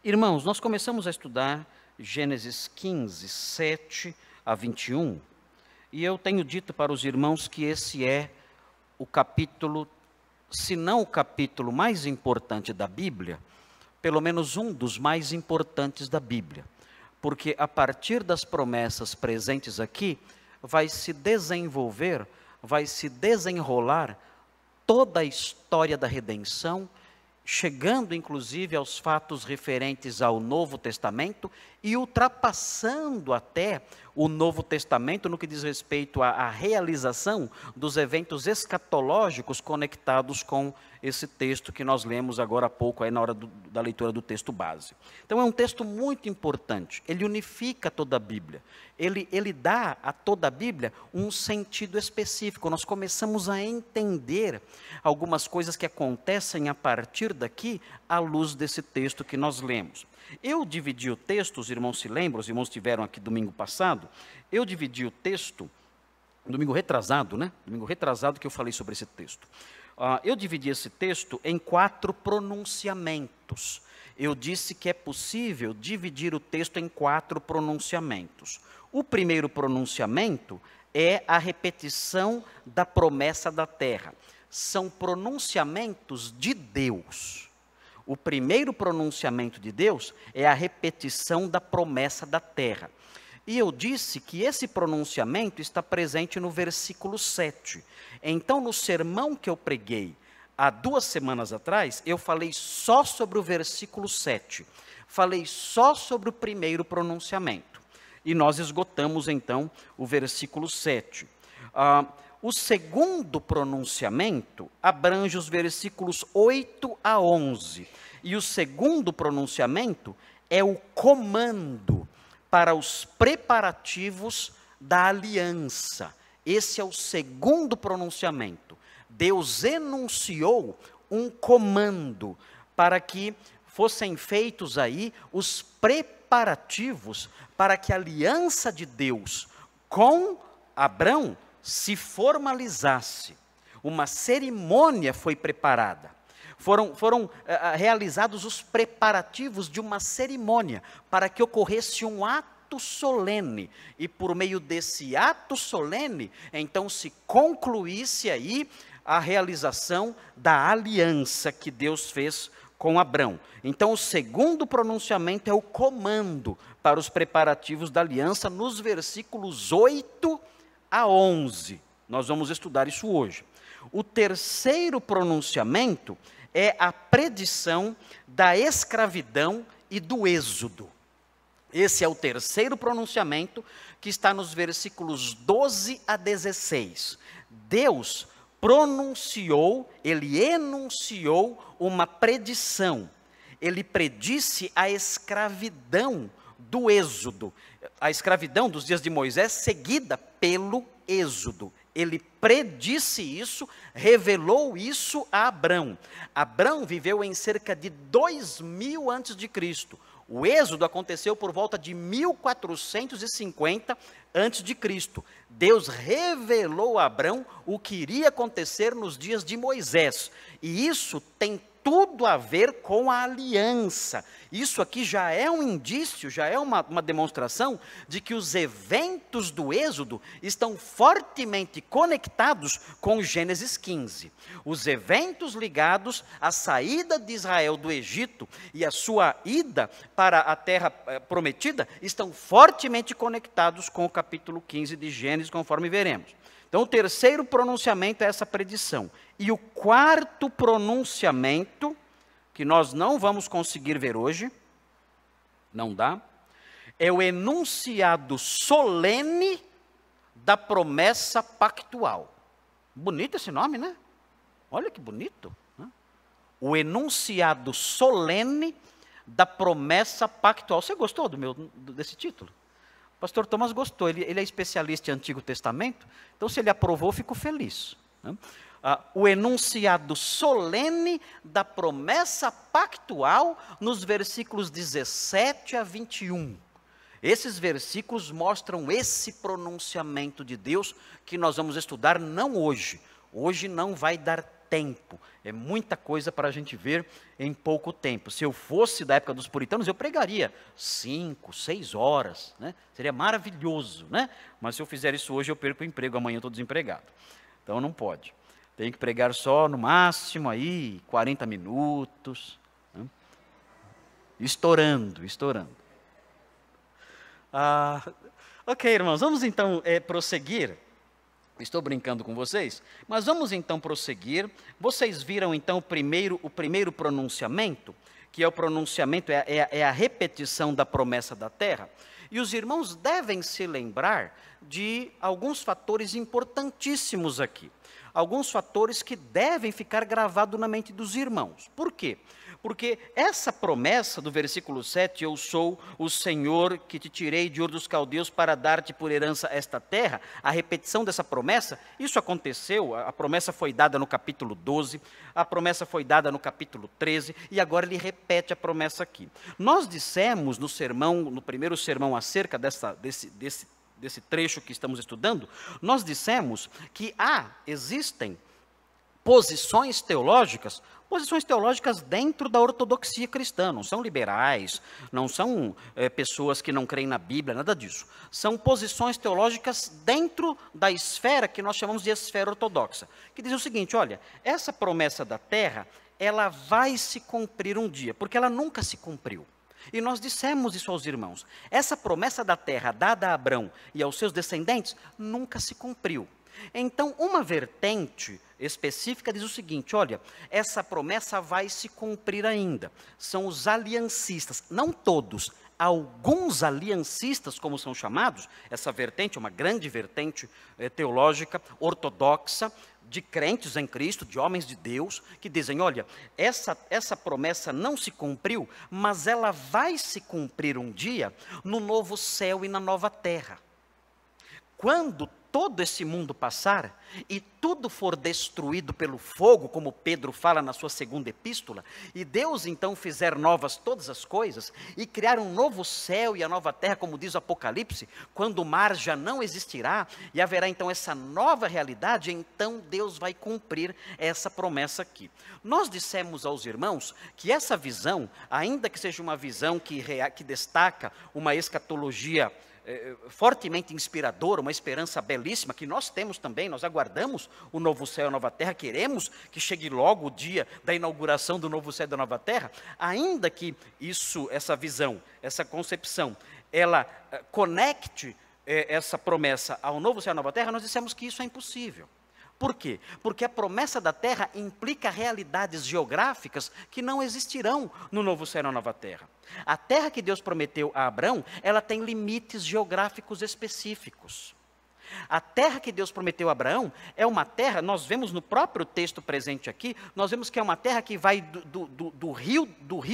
Irmãos, nós começamos a estudar Gênesis 15, 7 a 21, e eu tenho dito para os irmãos que esse é o capítulo, se não o capítulo mais importante da Bíblia, pelo menos um dos mais importantes da Bíblia, porque a partir das promessas presentes aqui, vai se desenvolver, vai se desenrolar toda a história da redenção, chegando inclusive aos fatos referentes ao Novo Testamento e ultrapassando até o Novo Testamento no que diz respeito à realização dos eventos escatológicos conectados com esse texto que nós lemos agora há pouco, aí na hora da leitura do texto base. Então é um texto muito importante, ele unifica toda a Bíblia, ele dá a toda a Bíblia um sentido específico. Nós começamos a entender algumas coisas que acontecem a partir daqui, à luz desse texto que nós lemos. Eu dividi o texto, os irmãos se lembram, os irmãos estiveram aqui domingo passado, eu dividi o texto, domingo retrasado, né? Domingo retrasado que eu falei sobre esse texto. Eu dividi esse texto em 4 pronunciamentos. Eu disse que é possível dividir o texto em 4 pronunciamentos. O primeiro pronunciamento é a repetição da promessa da terra. São pronunciamentos de Deus. O primeiro pronunciamento de Deus é a repetição da promessa da terra. E eu disse que esse pronunciamento está presente no versículo 7. Então, no sermão que eu preguei há 2 semanas atrás, eu falei só sobre o versículo 7. Falei só sobre o primeiro pronunciamento. E nós esgotamos, então, o versículo 7. O segundo pronunciamento abrange os versículos 8 a 11. E o segundo pronunciamento é o comando para os preparativos da aliança. Esse é o segundo pronunciamento. Deus enunciou um comando para que fossem feitos aí os preparativos para que a aliança de Deus com Abrão se formalizasse. Uma cerimônia foi preparada. Foram realizados os preparativos de uma cerimônia para que ocorresse um ato solene. E por meio desse ato solene, então se concluísse aí a realização da aliança que Deus fez com Abrão. Então o segundo pronunciamento é o comando para os preparativos da aliança nos versículos 8 a 11. Nós vamos estudar isso hoje. O terceiro pronunciamento é a predição da escravidão e do êxodo. Esse é o terceiro pronunciamento que está nos versículos 12 a 16. Deus pronunciou, ele enunciou uma predição. Ele predisse a escravidão do êxodo. A escravidão dos dias de Moisés seguida pelo êxodo. Ele predisse isso, revelou isso a Abrão. Abrão viveu em cerca de 2000 antes de Cristo. O êxodo aconteceu por volta de 1450 antes de Cristo. Deus revelou a Abrão o que iria acontecer nos dias de Moisés. E isso tem tudo a ver com a aliança. Isso aqui já é um indício, já é uma demonstração de que os eventos do Êxodo estão fortemente conectados com Gênesis 15. Os eventos ligados à saída de Israel do Egito e a sua ida para a terra prometida estão fortemente conectados com o capítulo 15 de Gênesis, conforme veremos. Então, o terceiro pronunciamento é essa predição. E o quarto pronunciamento, que nós não vamos conseguir ver hoje, não dá, é o enunciado solene da promessa pactual. Bonito esse nome, né? Olha que bonito. Né? O enunciado solene da promessa pactual. Você gostou desse título? O pastor Thomas gostou, ele é especialista em Antigo Testamento, então se ele aprovou, eu fico feliz. Né? O enunciado solene da promessa pactual nos versículos 17 a 21. Esses versículos mostram esse pronunciamento de Deus que nós vamos estudar não hoje. Hoje não vai dar tempo. É muita coisa para a gente ver em pouco tempo. Se eu fosse da época dos puritanos, eu pregaria 5, 6 horas, né? Seria maravilhoso, né? Mas se eu fizer isso hoje, eu perco o emprego, amanhã eu estou desempregado. Então não pode. Tem que pregar só, no máximo, aí 40 minutos. Né? Estourando. Ok, irmãos, vamos então prosseguir. Estou brincando com vocês, mas vamos então prosseguir. Vocês viram então o primeiro pronunciamento, que é o pronunciamento, é a repetição da promessa da terra. E os irmãos devem se lembrar de alguns fatores importantíssimos aqui. Alguns fatores que devem ficar gravados na mente dos irmãos. Por quê? Porque essa promessa do versículo 7, eu sou o Senhor que te tirei de Ur dos Caldeus para dar-te por herança esta terra, a repetição dessa promessa, isso aconteceu, a promessa foi dada no capítulo 12, a promessa foi dada no capítulo 13, e agora ele repete a promessa aqui. Nós dissemos no primeiro sermão acerca desse trecho que estamos estudando, nós dissemos que existem posições teológicas dentro da ortodoxia cristã, não são liberais, não são pessoas que não creem na Bíblia, nada disso. São posições teológicas dentro da esfera que nós chamamos de esfera ortodoxa, que dizem o seguinte, olha, essa promessa da terra, ela vai se cumprir um dia, porque ela nunca se cumpriu. E nós dissemos isso aos irmãos, essa promessa da terra dada a Abrão e aos seus descendentes, nunca se cumpriu. Então, uma vertente específica diz o seguinte, olha, essa promessa vai se cumprir ainda. São os aliancistas, não todos, alguns aliancistas, como são chamados, essa vertente, uma grande vertente teológica, ortodoxa, de crentes em Cristo, de homens de Deus, que dizem, olha, essa promessa não se cumpriu, mas ela vai se cumprir um dia no novo céu e na nova terra. Quando todo esse mundo passar e tudo for destruído pelo fogo, como Pedro fala na sua segunda epístola, e Deus então fizer novas todas as coisas, e criar um novo céu e a nova terra, como diz o Apocalipse, quando o mar já não existirá, e haverá então essa nova realidade, então Deus vai cumprir essa promessa aqui. Nós dissemos aos irmãos que essa visão, ainda que seja uma visão que destaca uma escatologia fortemente inspiradora, uma esperança belíssima, que nós temos também, nós aguardamos o novo céu e a nova terra, queremos que chegue logo o dia da inauguração do novo céu e da nova terra, ainda que essa visão, essa concepção, ela conecte essa promessa ao novo céu e à nova terra, nós dissemos que isso é impossível. Por quê? Porque a promessa da terra implica realidades geográficas que não existirão no novo céu e na nova terra. A terra que Deus prometeu a Abrão, ela tem limites geográficos específicos. A terra que Deus prometeu a Abraão é uma terra, nós vemos no próprio texto presente aqui, nós vemos que é uma terra que vai do rio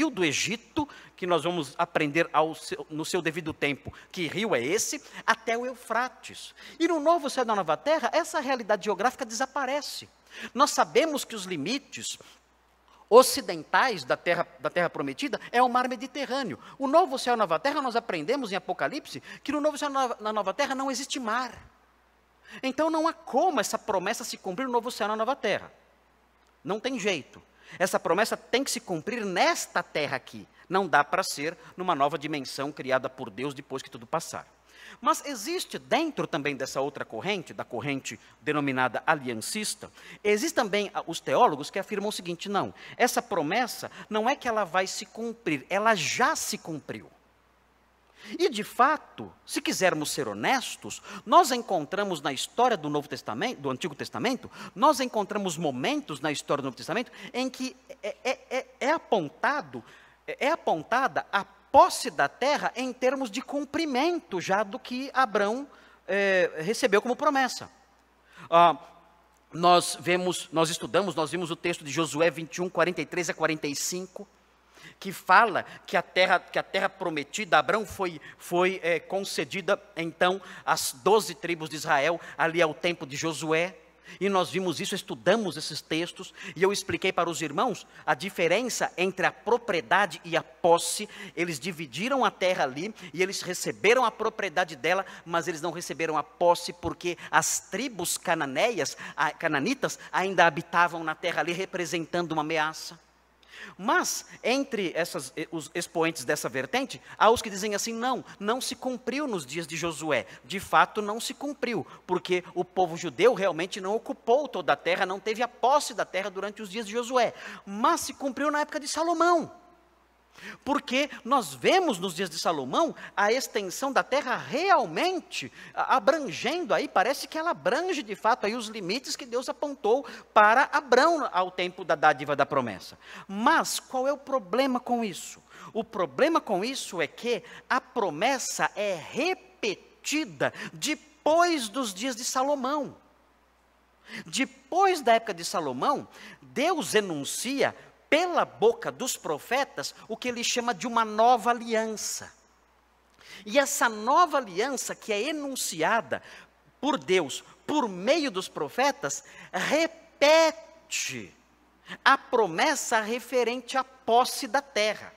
do Egito, que nós vamos aprender no seu devido tempo, que rio é esse, até o Eufrates. E no novo céu e na nova terra, essa realidade geográfica desaparece. Nós sabemos que os limites ocidentais da terra prometida é o mar Mediterrâneo. O novo céu e a nova terra, nós aprendemos em Apocalipse, que no novo céu e na nova terra não existe mar. Então não há como essa promessa se cumprir no novo céu e na nova terra. Não tem jeito. Essa promessa tem que se cumprir nesta terra aqui. Não dá para ser numa nova dimensão criada por Deus depois que tudo passar. Mas existe dentro também dessa outra corrente, da corrente denominada aliancista, existem também os teólogos que afirmam o seguinte, não, essa promessa não é que ela vai se cumprir, ela já se cumpriu. E de fato, se quisermos ser honestos, nós encontramos na história do do Antigo Testamento, nós encontramos momentos na história do Novo Testamento em que é apontada a posse da terra em termos de cumprimento já do que Abrão recebeu como promessa. Nós vimos o texto de Josué 21, 43 a 45, que fala que a terra prometida a Abrão foi concedida, então, às 12 tribos de Israel, ali ao tempo de Josué. E nós vimos isso, estudamos esses textos, e eu expliquei para os irmãos a diferença entre a propriedade e a posse. Eles dividiram a terra ali, e eles receberam a propriedade dela, mas eles não receberam a posse, porque as tribos cananitas, ainda habitavam na terra ali, representando uma ameaça. Mas, entre os expoentes dessa vertente, há os que dizem assim, não se cumpriu nos dias de Josué. De fato, não se cumpriu, porque o povo judeu realmente não ocupou toda a terra, não teve a posse da terra durante os dias de Josué. Mas se cumpriu na época de Salomão. Porque nós vemos nos dias de Salomão a extensão da terra realmente abrangendo aí, parece que ela abrange de fato aí os limites que Deus apontou para Abrão ao tempo da dádiva da promessa. Mas qual é o problema com isso? O problema com isso é que a promessa é repetida depois dos dias de Salomão. Depois da época de Salomão, Deus enuncia pela boca dos profetas, o que ele chama de uma nova aliança. E essa nova aliança que é enunciada por Deus, por meio dos profetas, repete a promessa referente à posse da terra.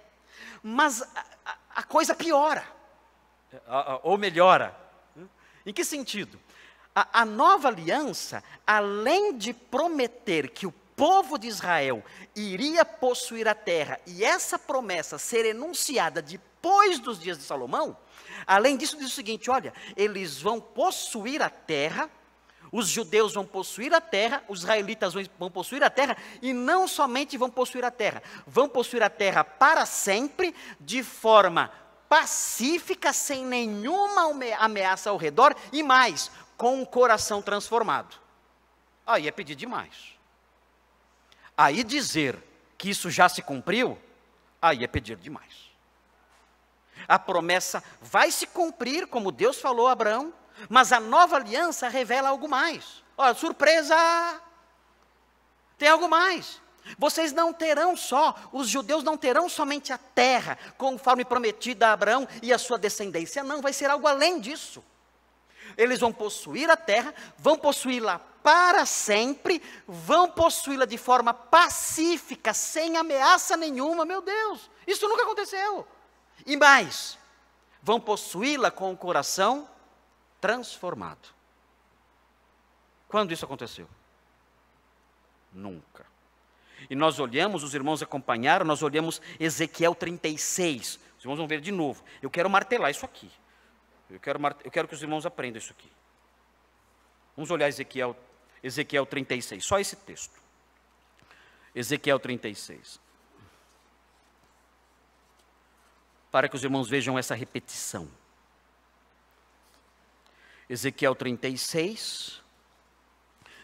Mas a coisa piora, ou melhora. Em que sentido? A nova aliança, além de prometer que o povo de Israel iria possuir a terra, e essa promessa ser enunciada depois dos dias de Salomão, além disso diz o seguinte, olha, eles vão possuir a terra, os judeus vão possuir a terra, os israelitas vão possuir a terra, e não somente vão possuir a terra para sempre, de forma pacífica, sem nenhuma ameaça ao redor, e mais, com um coração transformado. Aí é pedir demais. Aí dizer que isso já se cumpriu, aí é pedir demais. A promessa vai se cumprir, como Deus falou a Abraão, mas a nova aliança revela algo mais. Olha, surpresa! Tem algo mais. Vocês não terão os judeus não terão somente a terra, conforme prometida a Abraão e a sua descendência. Não, vai ser algo além disso. Eles vão possuir a terra, vão possuí-la para sempre, vão possuí-la de forma pacífica, sem ameaça nenhuma. Meu Deus, isso nunca aconteceu. E mais, vão possuí-la com o coração transformado. Quando isso aconteceu? Nunca. E nós olhamos, os irmãos acompanharam, nós olhamos Ezequiel 36. Os irmãos vão ver de novo. Eu quero martelar isso aqui. Eu quero que os irmãos aprendam isso aqui. Vamos olhar Ezequiel 36, só esse texto. Ezequiel 36. Para que os irmãos vejam essa repetição. Ezequiel 36,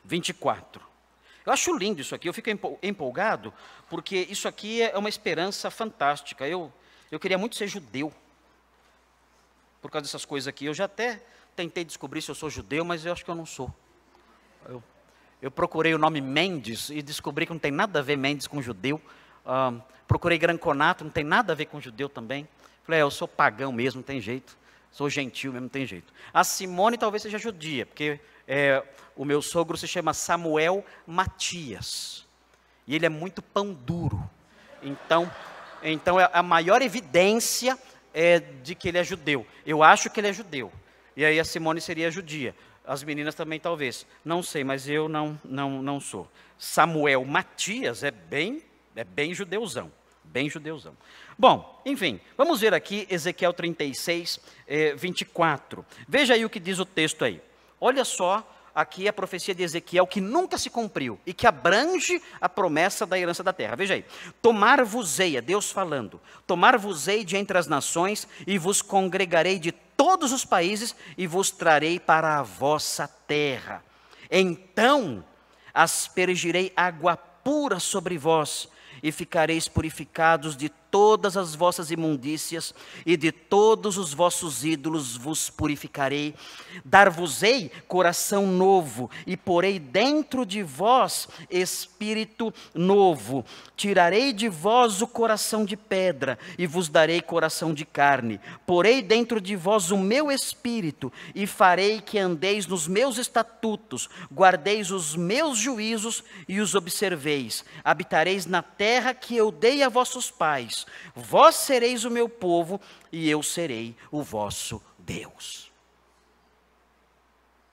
24. Eu acho lindo isso aqui, eu fico empolgado, porque isso aqui é uma esperança fantástica. Eu queria muito ser judeu. Por causa dessas coisas aqui, eu já até tentei descobrir se eu sou judeu, mas eu acho que eu não sou. Eu procurei o nome Mendes e descobri que não tem nada a ver Mendes com judeu. Procurei Granconato, não tem nada a ver com judeu também. Falei, eu sou pagão mesmo, não tem jeito. Sou gentil mesmo, não tem jeito. A Simone talvez seja judia, porque o meu sogro se chama Samuel Matias. E ele é muito pão duro. Então a maior evidência é de que ele é judeu. Eu acho que ele é judeu. E aí a Simone seria judia. As meninas também talvez. Não sei, mas eu não sou. Samuel Matias é bem judeuzão. Bem judeuzão. Bom, enfim, vamos ver aqui Ezequiel 36, 24. Veja aí o que diz o texto aí. Olha só aqui a profecia de Ezequiel que nunca se cumpriu e que abrange a promessa da herança da terra. Veja aí. Tomar-vos-ei, é Deus falando, tomar-vos-ei de entre as nações e vos congregarei de todos os países e vos trarei para a vossa terra. Então aspergirei água pura sobre vós e ficareis purificados de todas as vossas imundícias e de todos os vossos ídolos vos purificarei. Dar-vos-ei coração novo e porei dentro de vós espírito novo. Tirarei de vós o coração de pedra e vos darei coração de carne. Porei dentro de vós o meu espírito e farei que andeis nos meus estatutos, guardeis os meus juízos e os observeis. Habitareis na terra que eu dei a vossos pais. Vós sereis o meu povo e eu serei o vosso Deus.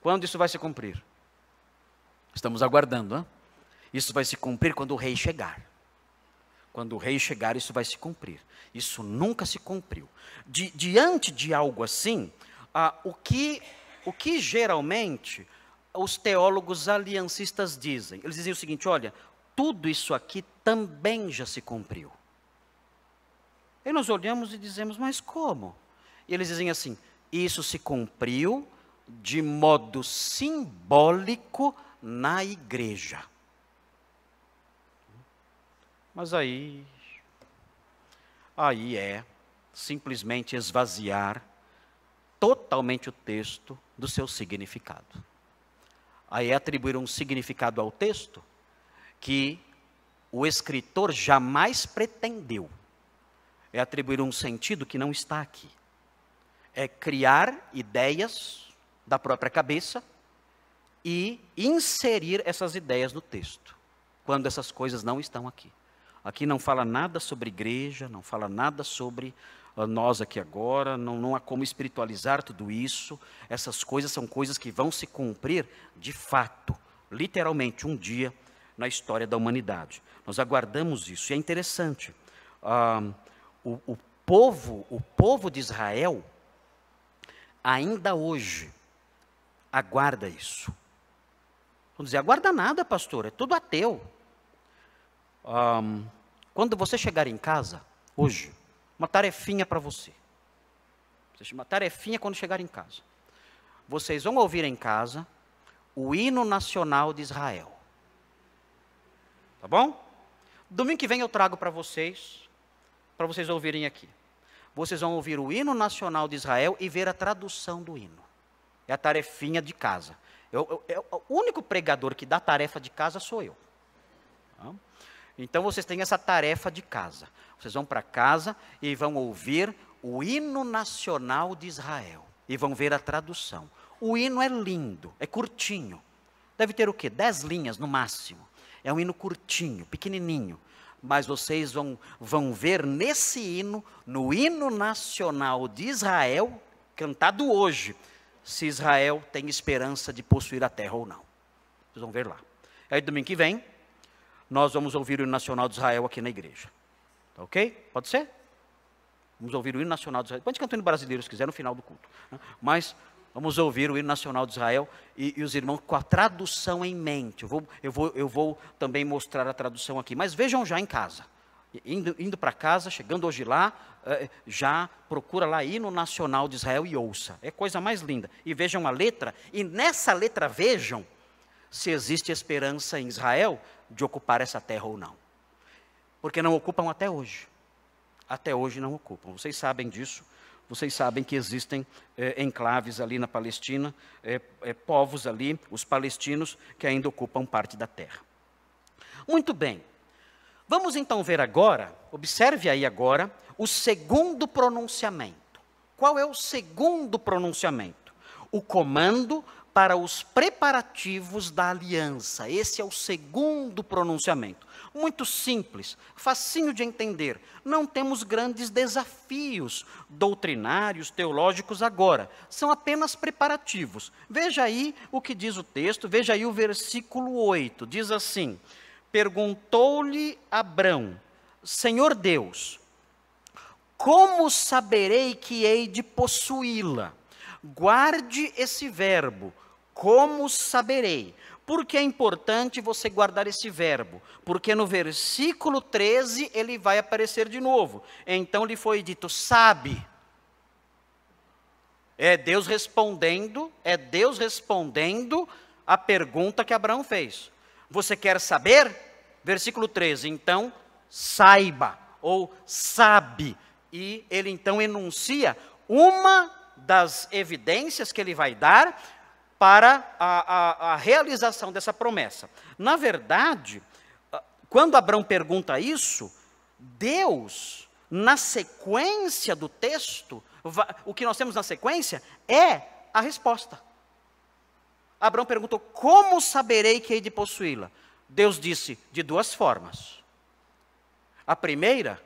Quando isso vai se cumprir? Estamos aguardando, hein? Isso vai se cumprir quando o rei chegar. Quando o rei chegar, isso vai se cumprir. Isso nunca se cumpriu. Diante de algo assim, o que geralmente os teólogos aliancistas dizem? Eles dizem o seguinte: olha, tudo isso aqui também já se cumpriu. E nós olhamos e dizemos, mas como? E eles dizem assim: isso se cumpriu de modo simbólico na igreja. Mas aí é simplesmente esvaziar totalmente o texto do seu significado. Aí é atribuir um significado ao texto que o escritor jamais pretendeu. É atribuir um sentido que não está aqui. É criar ideias da própria cabeça e inserir essas ideias no texto, quando essas coisas não estão aqui. Aqui não fala nada sobre igreja, não fala nada sobre nós aqui agora, não há como espiritualizar tudo isso. Essas coisas são coisas que vão se cumprir de fato, literalmente, um dia na história da humanidade. Nós aguardamos isso, e é interessante. O povo de Israel, ainda hoje, aguarda isso. Vamos dizer, aguarda nada, pastor, é tudo ateu. Quando você chegar em casa, hoje, uma tarefinha para você. Uma tarefinha quando chegar em casa. Vocês vão ouvir em casa o hino nacional de Israel. Tá bom? Domingo que vem eu trago para vocês ouvirem aqui. Vocês vão ouvir o hino nacional de Israel e ver a tradução do hino. É a tarefinha de casa. O único pregador que dá tarefa de casa sou eu. Tá? Então vocês têm essa tarefa de casa. Vocês vão para casa e vão ouvir o hino nacional de Israel. E vão ver a tradução. O hino é lindo, é curtinho. Deve ter o quê? 10 linhas no máximo. É um hino curtinho, pequenininho. Mas vocês vão ver nesse hino, no hino nacional de Israel, cantado hoje, se Israel tem esperança de possuir a terra ou não. Vocês vão ver lá. Aí domingo que vem, nós vamos ouvir o hino nacional de Israel aqui na igreja. Tá ok? Pode ser? Vamos ouvir o hino nacional de Israel. Pode cantar o hino brasileiro se quiser no final do culto. Mas vamos ouvir o hino nacional de Israel e os irmãos com a tradução em mente. Eu vou também mostrar a tradução aqui. Mas vejam já em casa. Indo para casa, chegando hoje lá, já procura lá hino nacional de Israel e ouça. É coisa mais linda. E vejam a letra. E nessa letra vejam se existe esperança em Israel de ocupar essa terra ou não. Porque não ocupam até hoje. Até hoje não ocupam. Vocês sabem disso. Vocês sabem que existem enclaves ali na Palestina, povos ali, os palestinos, que ainda ocupam parte da terra. Muito bem. Vamos então ver agora, observe aí agora, o segundo pronunciamento. Qual é o segundo pronunciamento? O comando para os preparativos da aliança. Esse é o segundo pronunciamento. Muito simples, facinho de entender. Não temos grandes desafios doutrinários, teológicos agora. São apenas preparativos. Veja aí o que diz o texto, veja aí o versículo 8. Diz assim: perguntou-lhe Abrão, Senhor Deus, como saberei que hei de possuí-la? Guarde esse verbo, como saberei. Por que é importante você guardar esse verbo? Porque no versículo 13 ele vai aparecer de novo. Então lhe foi dito, sabe. É Deus respondendo a pergunta que Abraão fez. Você quer saber? Versículo 13, então saiba. ou sabe. E ele então enuncia uma das evidências que ele vai dar para a realização dessa promessa. Na verdade, quando Abrão pergunta isso, Deus, na sequência do texto, o que nós temos na sequência é a resposta. Abrão perguntou: como saberei que hei de possuí-la? Deus disse: de duas formas. A primeira,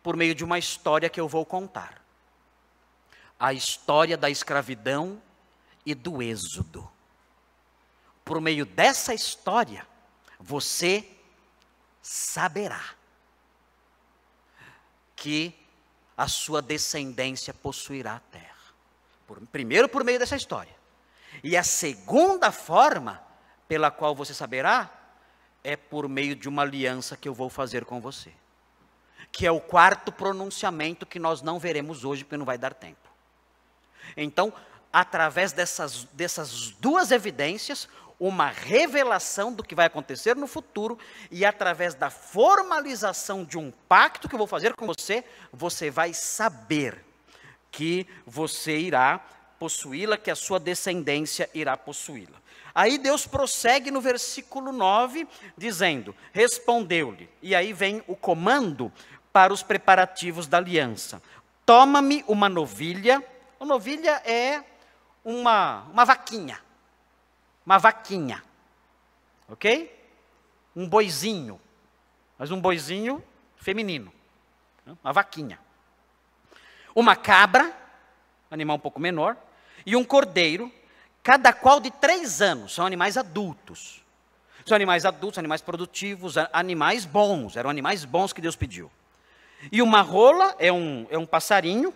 por meio de uma história que eu vou contar. A história da escravidão e do êxodo. Por meio dessa história, você saberá que a sua descendência possuirá a terra. Primeiro, por meio dessa história. E a segunda forma pela qual você saberá é por meio de uma aliança que eu vou fazer com você. Que é o quarto pronunciamento que nós não veremos hoje, porque não vai dar tempo. Então, através dessas duas evidências, uma revelação do que vai acontecer no futuro, e através da formalização de um pacto que eu vou fazer com você, você vai saber que você irá possuí-la, que a sua descendência irá possuí-la. Aí Deus prossegue no versículo 9, dizendo: respondeu-lhe, e aí vem o comando para os preparativos da aliança. Toma-me uma novilha. Uma novilha é uma vaquinha. Uma vaquinha. Ok? Um boizinho. Mas um boizinho feminino. Uma vaquinha. Uma cabra, animal um pouco menor, e um cordeiro, cada qual de 3 anos. São animais adultos. São animais adultos, animais produtivos, animais bons. Eram animais bons que Deus pediu. E uma rola é um passarinho,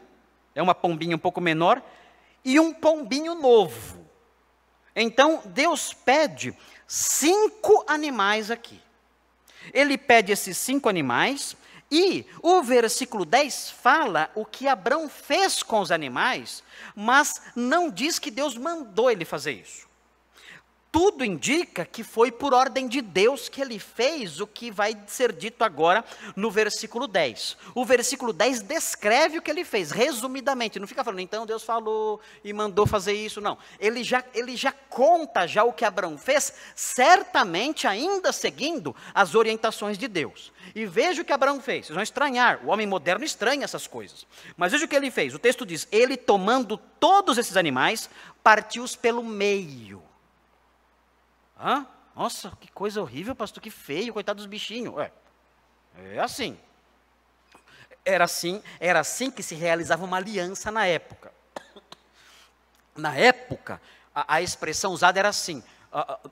é uma pombinha um pouco menor, e um pombinho novo. Então, Deus pede 5 animais aqui. Ele pede esses 5 animais, e o versículo 10 fala o que Abrão fez com os animais, mas não diz que Deus mandou ele fazer isso. Tudo indica que foi por ordem de Deus que ele fez o que vai ser dito agora no versículo 10. O versículo 10 descreve o que ele fez, resumidamente. Não fica falando, então Deus falou e mandou fazer isso, não. Ele já conta já o que Abrão fez, certamente ainda seguindo as orientações de Deus. E veja o que Abrão fez. Vocês vão estranhar, o homem moderno estranha essas coisas. Mas veja o que ele fez. O texto diz: ele, tomando todos esses animais, partiu-os pelo meio. Nossa, que coisa horrível, pastor, que feio, coitado dos bichinhos. É assim. Era assim que se realizava uma aliança na época. Na época, a expressão usada era assim.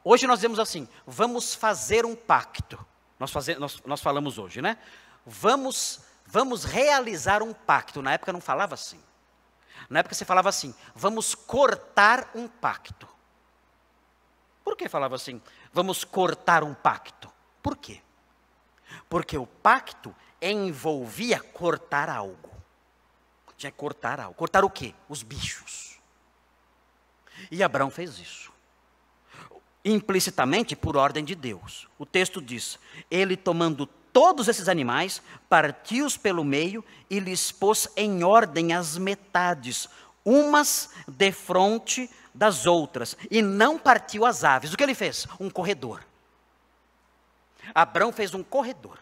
Hoje nós dizemos assim: vamos fazer um pacto. Nós falamos hoje, né? Vamos realizar um pacto. Na época não falava assim. Na época você falava assim: vamos cortar um pacto. Por que falava assim? Vamos cortar um pacto. Por quê? Porque o pacto envolvia cortar algo. Tinha que cortar algo. Cortar o quê? Os bichos. E Abrão fez isso. Implicitamente, por ordem de Deus. O texto diz: ele, tomando todos esses animais, partiu-os pelo meio e lhes pôs em ordem as metades, umas defronte das outras, e não partiu as aves. O que ele fez? Um corredor. Abrão fez um corredor.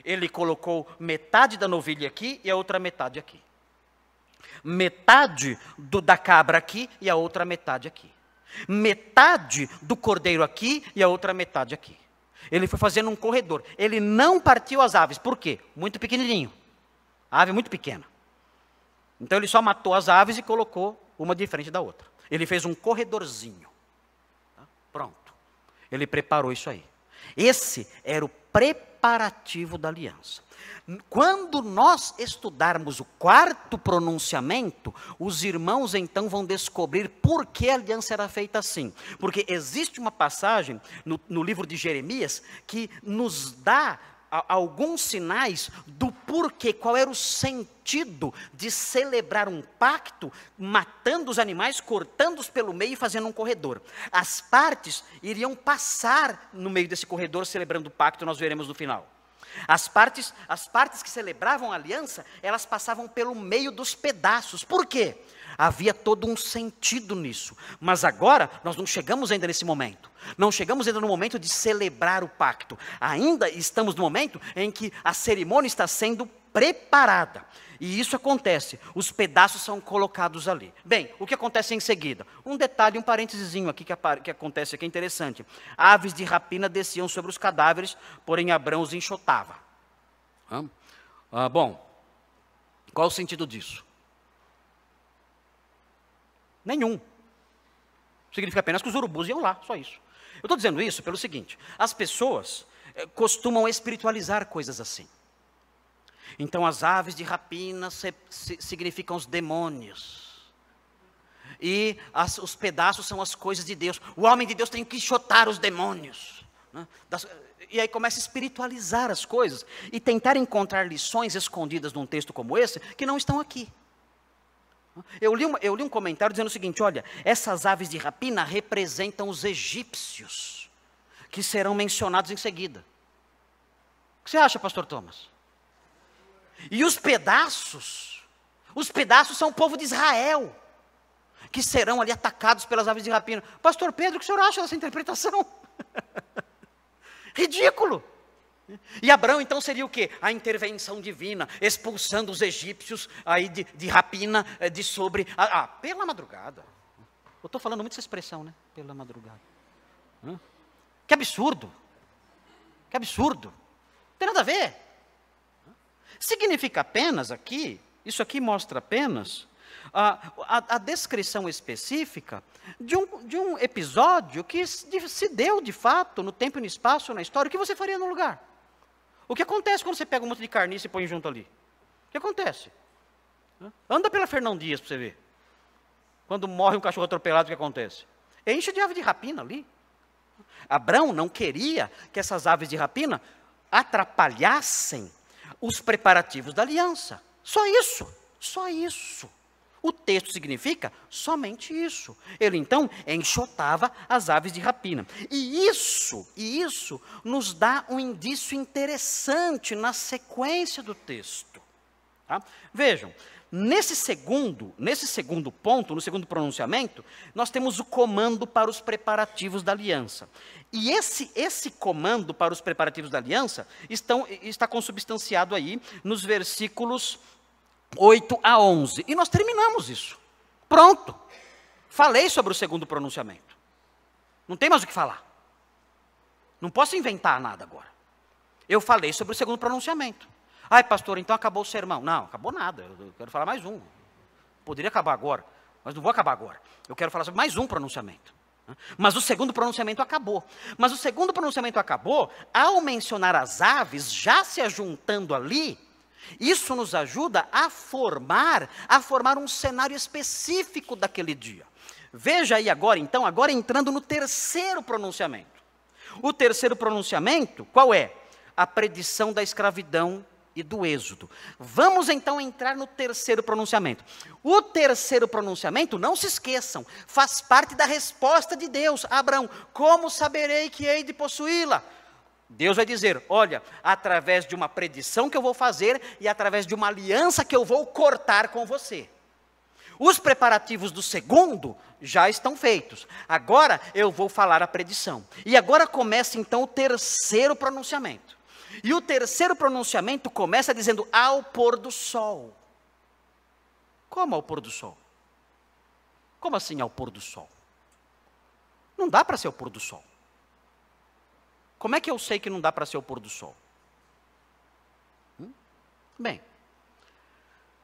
Ele colocou metade da novilha aqui e a outra metade aqui. Metade da cabra aqui e a outra metade aqui. Metade do cordeiro aqui e a outra metade aqui. Ele foi fazendo um corredor. Ele não partiu as aves. Por quê? Muito pequenininho. A ave muito pequena. Então ele só matou as aves e colocou uma de frente da outra. Ele fez um corredorzinho. Pronto. Ele preparou isso aí. Esse era o preparativo da aliança. Quando nós estudarmos o quarto pronunciamento, os irmãos então vão descobrir por que a aliança era feita assim. Porque existe uma passagem no livro de Jeremias que nos dá alguns sinais do porquê, qual era o sentido de celebrar um pacto, matando os animais, cortando-os pelo meio e fazendo um corredor. As partes iriam passar no meio desse corredor celebrando o pacto, nós veremos no final. As partes que celebravam a aliança, elas passavam pelo meio dos pedaços. Por quê? Havia todo um sentido nisso. Mas agora, nós não chegamos ainda nesse momento. Não chegamos ainda no momento de celebrar o pacto. Ainda estamos no momento em que a cerimônia está sendo preparada. E isso acontece, os pedaços são colocados ali. Bem, o que acontece em seguida? Um detalhe, um parênteses aqui que acontece aqui, é interessante. Aves de rapina desciam sobre os cadáveres, porém Abrão os enxotava. Bom, qual o sentido disso? Nenhum. Significa apenas que os urubus iam lá, só isso. Eu estou dizendo isso pelo seguinte, as pessoas costumam espiritualizar coisas assim. Então as aves de rapina significam os demônios. E os pedaços são as coisas de Deus. O homem de Deus tem que enxotar os demônios. Né? E aí começa a espiritualizar as coisas e tentar encontrar lições escondidas num texto como esse que não estão aqui. Eu li um comentário dizendo o seguinte, olha, essas aves de rapina representam os egípcios, que serão mencionados em seguida. O que você acha, pastor Thomas? E os pedaços são o povo de Israel, que serão ali atacados pelas aves de rapina. Pastor Pedro, o que o senhor acha dessa interpretação? Ridículo. E Abrão então seria o quê? A intervenção divina, expulsando os egípcios aí de rapina, de sobre... pela madrugada. Eu estou falando muito essa expressão, né? Pela madrugada. Que absurdo. Que absurdo. Não tem nada a ver. Significa apenas aqui, isso aqui mostra apenas a descrição específica de um episódio que se deu de fato no tempo e no espaço, na história. O que você faria no lugar? O que acontece quando você pega um monte de carniça e põe junto ali? O que acontece? Anda pela Fernão Dias para você ver. Quando morre um cachorro atropelado, o que acontece? Enche de ave de rapina ali. Abrão não queria que essas aves de rapina atrapalhassem os preparativos da aliança. Só isso, só isso. O texto significa somente isso. Ele então enxotava as aves de rapina. E isso nos dá um indício interessante na sequência do texto. Tá? Vejam, nesse segundo ponto, no segundo pronunciamento, nós temos o comando para os preparativos da aliança. E esse comando para os preparativos da aliança está consubstanciado aí nos versículos 8 a 11. E nós terminamos isso. Pronto. Falei sobre o segundo pronunciamento. Não tem mais o que falar. Não posso inventar nada agora. Eu falei sobre o segundo pronunciamento. Ai, pastor, então acabou o sermão. Não, acabou nada. Eu quero falar mais um. Poderia acabar agora, mas não vou acabar agora. Eu quero falar sobre mais um pronunciamento. Mas o segundo pronunciamento acabou. Mas o segundo pronunciamento acabou ao mencionar as aves já se ajuntando ali. Isso nos ajuda a formar um cenário específico daquele dia. Veja aí agora, então, agora entrando no terceiro pronunciamento. O terceiro pronunciamento, qual é? A predição da escravidão e do êxodo. Vamos então entrar no terceiro pronunciamento. O terceiro pronunciamento, não se esqueçam, faz parte da resposta de Deus a Abrão. Como saberei que hei de possuí-la? Deus vai dizer, olha, através de uma predição que eu vou fazer e através de uma aliança que eu vou cortar com você. Os preparativos do segundo já estão feitos. Agora eu vou falar a predição. E agora começa então o terceiro pronunciamento. E o terceiro pronunciamento começa dizendo ao pôr do sol. Como ao pôr do sol? Como assim ao pôr do sol? Não dá para ser o pôr do sol. Como é que eu sei que não dá para ser o pôr do sol? Bem,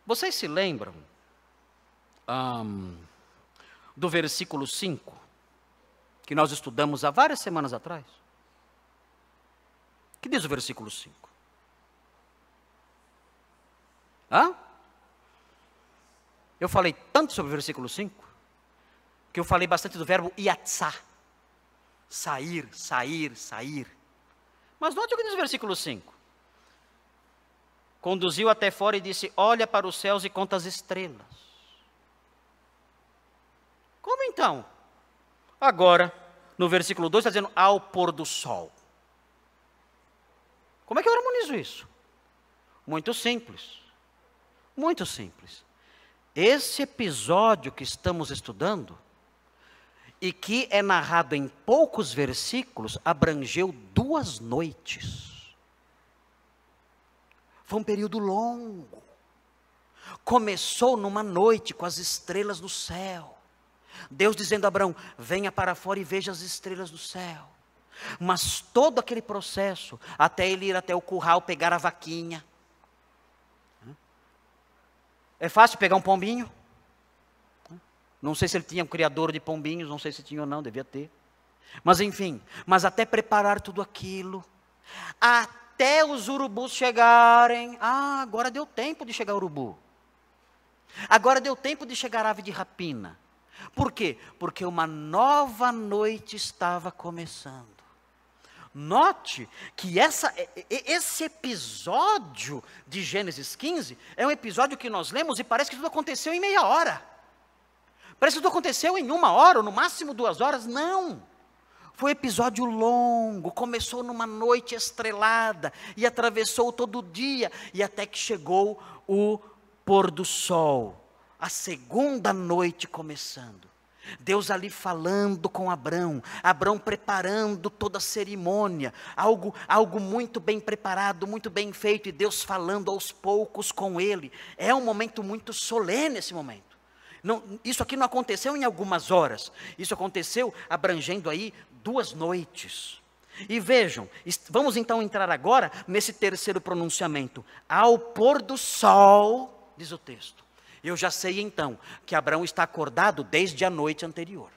vocês se lembram do versículo 5, que nós estudamos há várias semanas atrás? O que diz o versículo 5? Eu falei tanto sobre o versículo 5, que eu falei bastante do verbo yatsá. Sair, sair, sair. Mas note o que diz o versículo 5. Conduziu até fora e disse, olha para os céus e conta as estrelas. Como então? Agora, no versículo 2 está dizendo, ao pôr do sol. Como é que eu harmonizo isso? Muito simples. Muito simples. Esse episódio que estamos estudando, e que é narrado em poucos versículos, abrangeu 2 noites. Foi um período longo. Começou numa noite com as estrelas no céu. Deus dizendo a Abraão, venha para fora e veja as estrelas do céu. Mas todo aquele processo, até ele ir até o curral, pegar a vaquinha. É fácil pegar um pombinho? Não sei se ele tinha um criador de pombinhos, não sei se tinha ou não, devia ter. Mas enfim, mas até preparar tudo aquilo, até os urubus chegarem. Ah, agora deu tempo de chegar urubu. Agora deu tempo de chegar ave de rapina. Por quê? Porque uma nova noite estava começando. Note que esse episódio de Gênesis 15 é um episódio que nós lemos e parece que tudo aconteceu em meia hora. Parece que tudo aconteceu em 1 hora, ou no máximo 2 horas. Não. Foi um episódio longo, começou numa noite estrelada, e atravessou todo o dia, e até que chegou o pôr do sol. A segunda noite começando. Deus ali falando com Abrão, Abrão preparando toda a cerimônia, algo muito bem preparado, muito bem feito, e Deus falando aos poucos com ele. É um momento muito solene esse momento. Não, isso aqui não aconteceu em algumas horas, isso aconteceu abrangendo aí 2 noites. E vejam, vamos então entrar agora nesse terceiro pronunciamento. Ao pôr do sol, diz o texto. Eu já sei então que Abraão está acordado desde a noite anterior,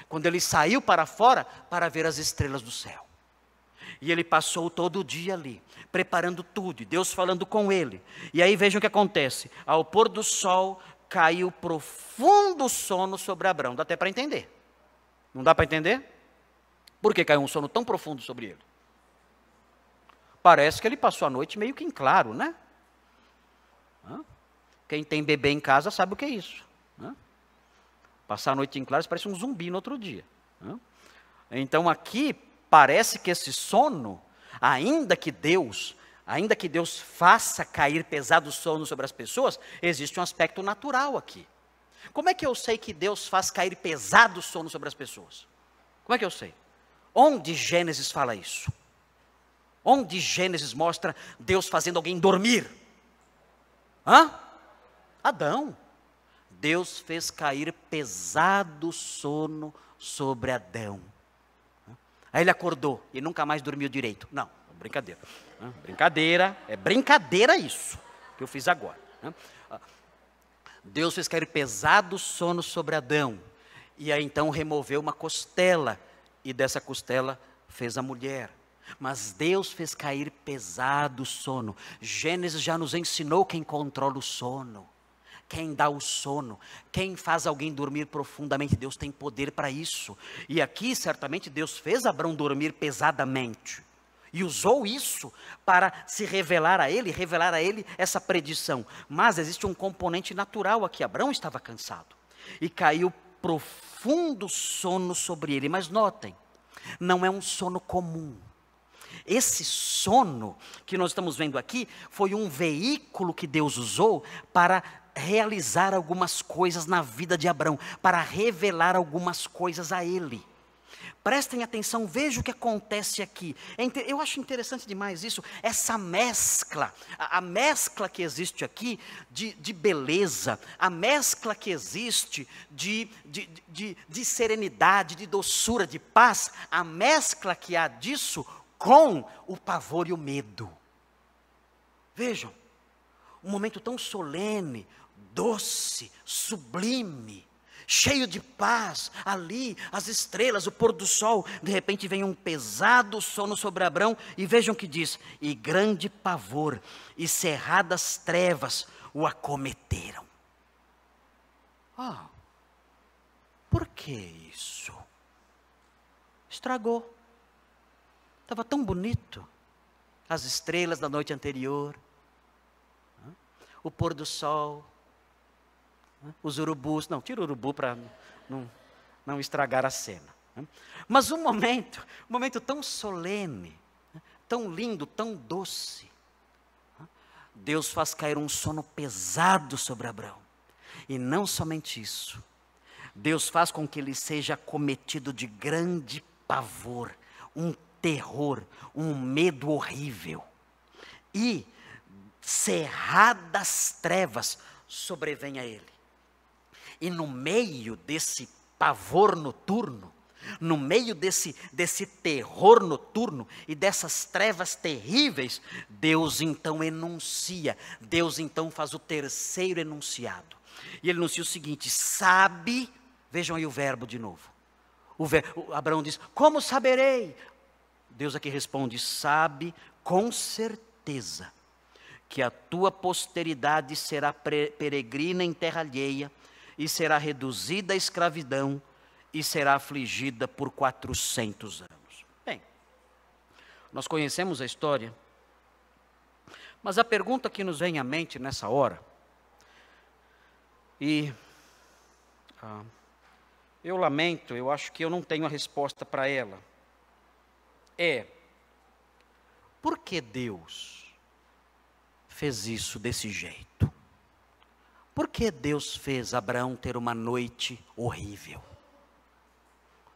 quando ele saiu para fora para ver as estrelas do céu. E ele passou todo o dia ali, preparando tudo, e Deus falando com ele. E aí vejam o que acontece. Ao pôr do sol, caiu profundo sono sobre Abrão. Dá até para entender. Não dá para entender? Por que caiu um sono tão profundo sobre ele? Parece que ele passou a noite meio que em claro, né? Quem tem bebê em casa sabe o que é isso. Passar a noite em claro, parece um zumbi no outro dia. Então aqui, parece que esse sono, ainda que Deus faça cair pesado sono sobre as pessoas, existe um aspecto natural aqui. Como é que eu sei que Deus faz cair pesado sono sobre as pessoas? Como é que eu sei? Onde Gênesis fala isso? Onde Gênesis mostra Deus fazendo alguém dormir? Adão. Deus fez cair pesado sono sobre Adão. Aí ele acordou e nunca mais dormiu direito. Não, brincadeira. Brincadeira, é brincadeira isso que eu fiz agora. Deus fez cair pesado sono sobre Adão. E aí então removeu uma costela. E dessa costela fez a mulher. Mas Deus fez cair pesado sono. Gênesis já nos ensinou quem controla o sono. Quem dá o sono, quem faz alguém dormir profundamente, Deus tem poder para isso. E aqui certamente Deus fez Abrão dormir pesadamente. E usou isso para se revelar a ele essa predição. Mas existe um componente natural aqui. Abrão estava cansado. E caiu profundo sono sobre ele. Mas notem, não é um sono comum. Esse sono que nós estamos vendo aqui foi um veículo que Deus usou para realizar algumas coisas na vida de Abrão, para revelar algumas coisas a ele. Prestem atenção, veja o que acontece aqui. Eu acho interessante demais isso, essa mescla, a mescla que existe aqui de beleza, a mescla que existe de serenidade, de doçura, de paz, a mescla que há disso com o pavor e o medo. Vejam, um momento tão solene, doce, sublime, cheio de paz, ali, as estrelas, o pôr do sol, de repente vem um pesado sono sobre Abrão, e vejam o que diz, e grande pavor, e cerradas trevas o acometeram. Por que isso? Estragou. Estava tão bonito, as estrelas da noite anterior, o pôr do sol, os urubus, não, tira o urubu para não estragar a cena. Mas um momento tão solene, tão lindo, tão doce. Deus faz cair um sono pesado sobre Abraão. E não somente isso. Deus faz com que ele seja acometido de grande pavor, um terror, um medo horrível. E cerradas trevas sobrevêm a ele. E no meio desse pavor noturno, no meio desse terror noturno e dessas trevas terríveis, Deus então enuncia, Deus então faz o terceiro enunciado. E ele enuncia o seguinte: sabe, vejam aí o verbo de novo. Abraão diz: como saberei? Deus aqui responde: sabe com certeza que a tua posteridade será peregrina em terra alheia, e será reduzida à escravidão, e será afligida por 400 anos. Bem, nós conhecemos a história, mas a pergunta que nos vem à mente nessa hora, e eu lamento, eu acho que eu não tenho a resposta para ela, é: por que Deus fez isso desse jeito? Por que Deus fez Abraão ter uma noite horrível,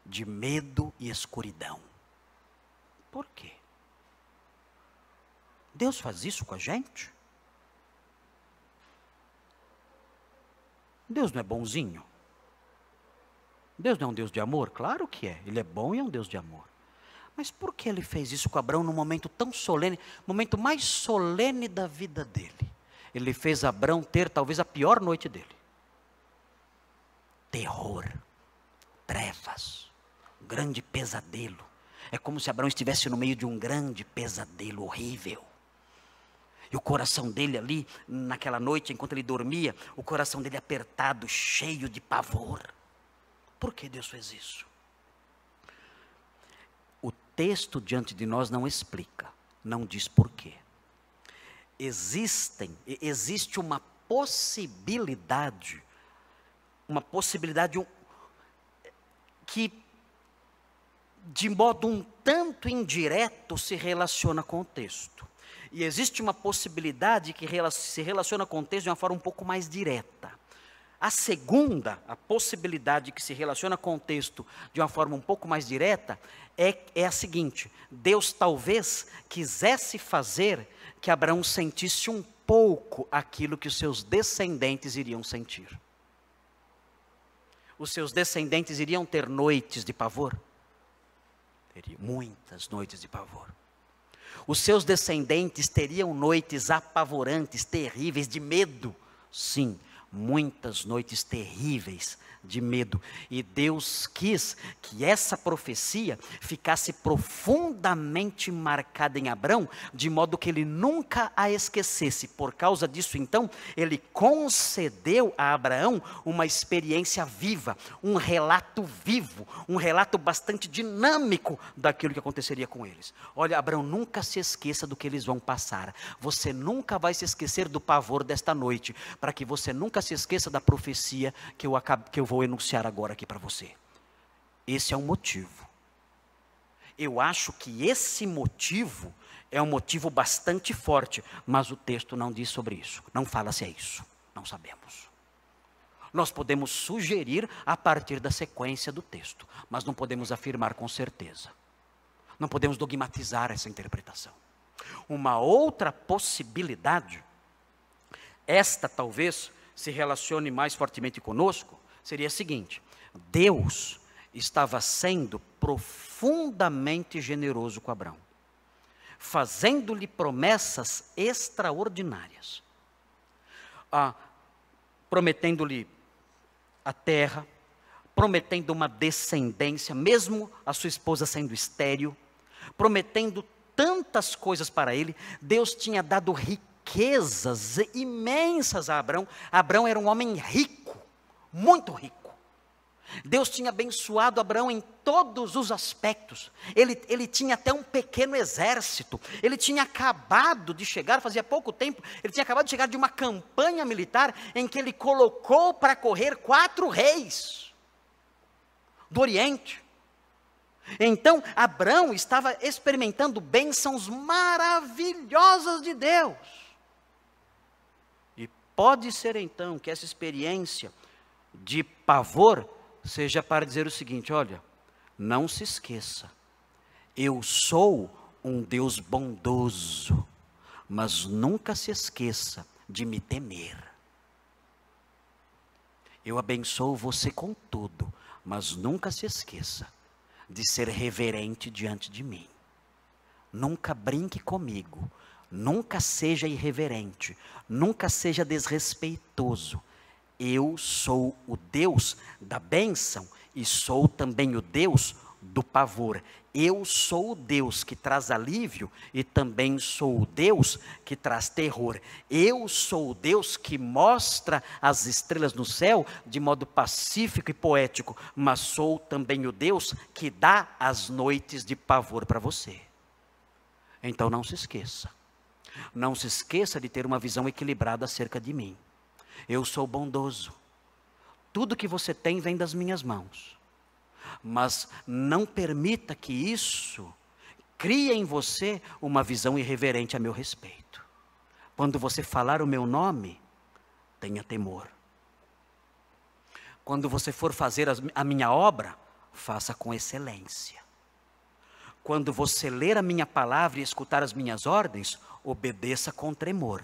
de medo e escuridão? Por quê? Deus faz isso com a gente? Deus não é bonzinho? Deus não é um Deus de amor? Claro que é, Ele é bom e é um Deus de amor. Mas por que Ele fez isso com Abraão num momento tão solene, momento mais solene da vida dele? Ele fez Abraão ter talvez a pior noite dele. Terror, trevas, um grande pesadelo. É como se Abraão estivesse no meio de um grande pesadelo horrível. E o coração dele ali, naquela noite, enquanto ele dormia, o coração dele apertado, cheio de pavor. Por que Deus fez isso? O texto diante de nós não explica, não diz por quê. Existe uma possibilidade que de modo um tanto indireto se relaciona com o texto. E existe uma possibilidade que se relaciona com o texto de uma forma um pouco mais direta. A segunda, a possibilidade que se relaciona com o texto de uma forma um pouco mais direta, é a seguinte: Deus talvez quisesse fazer que Abraão sentisse um pouco aquilo que os seus descendentes iriam sentir. Os seus descendentes iriam ter noites de pavor? Teriam muitas noites de pavor. Os seus descendentes teriam noites apavorantes, terríveis, de medo? Sim, muitas noites terríveis de medo. E Deus quis que essa profecia ficasse profundamente marcada em Abraão, de modo que ele nunca a esquecesse. Por causa disso, então, ele concedeu a Abraão uma experiência viva, um relato vivo, um relato bastante dinâmico daquilo que aconteceria com eles. Olha, Abraão, nunca se esqueça do que eles vão passar. Você nunca vai se esquecer do pavor desta noite, para que você nunca se esqueça da profecia que eu vou enunciar agora aqui para você. Esse é um motivo. Eu acho que esse motivo é um motivo bastante forte, mas o texto não diz sobre isso. Não fala se é isso. Não sabemos. Nós podemos sugerir a partir da sequência do texto, mas não podemos afirmar com certeza. Não podemos dogmatizar essa interpretação. Uma outra possibilidade, esta talvez se relacione mais fortemente conosco, seria a seguinte: Deus estava sendo profundamente generoso com Abraão, fazendo-lhe promessas extraordinárias, prometendo-lhe a terra, prometendo uma descendência, mesmo a sua esposa sendo estéril, prometendo tantas coisas para ele. Deus tinha dado riquezas imensas a Abraão. Abraão era um homem rico, muito rico. Deus tinha abençoado Abraão em todos os aspectos. Ele tinha até um pequeno exército. Ele tinha acabado de chegar, fazia pouco tempo, ele tinha acabado de chegar de uma campanha militar em que ele colocou para correr 4 reis do Oriente. Então, Abrão estava experimentando bênçãos maravilhosas de Deus. E pode ser então que essa experiência de pavor seja para dizer o seguinte: olha, não se esqueça, eu sou um Deus bondoso, mas nunca se esqueça de me temer. Eu abençoo você com tudo, mas nunca se esqueça de ser reverente diante de mim. Nunca brinque comigo, nunca seja irreverente, nunca seja desrespeitoso. Eu sou o Deus da bênção e sou também o Deus do pavor. Eu sou o Deus que traz alívio e também sou o Deus que traz terror. Eu sou o Deus que mostra as estrelas no céu de modo pacífico e poético, mas sou também o Deus que dá as noites de pavor para você. Então não se esqueça. Não se esqueça de ter uma visão equilibrada acerca de mim. Eu sou bondoso. Tudo que você tem vem das minhas mãos. Mas não permita que isso crie em você uma visão irreverente a meu respeito. Quando você falar o meu nome, tenha temor. Quando você for fazer a minha obra, faça com excelência. Quando você ler a minha palavra e escutar as minhas ordens, obedeça com tremor.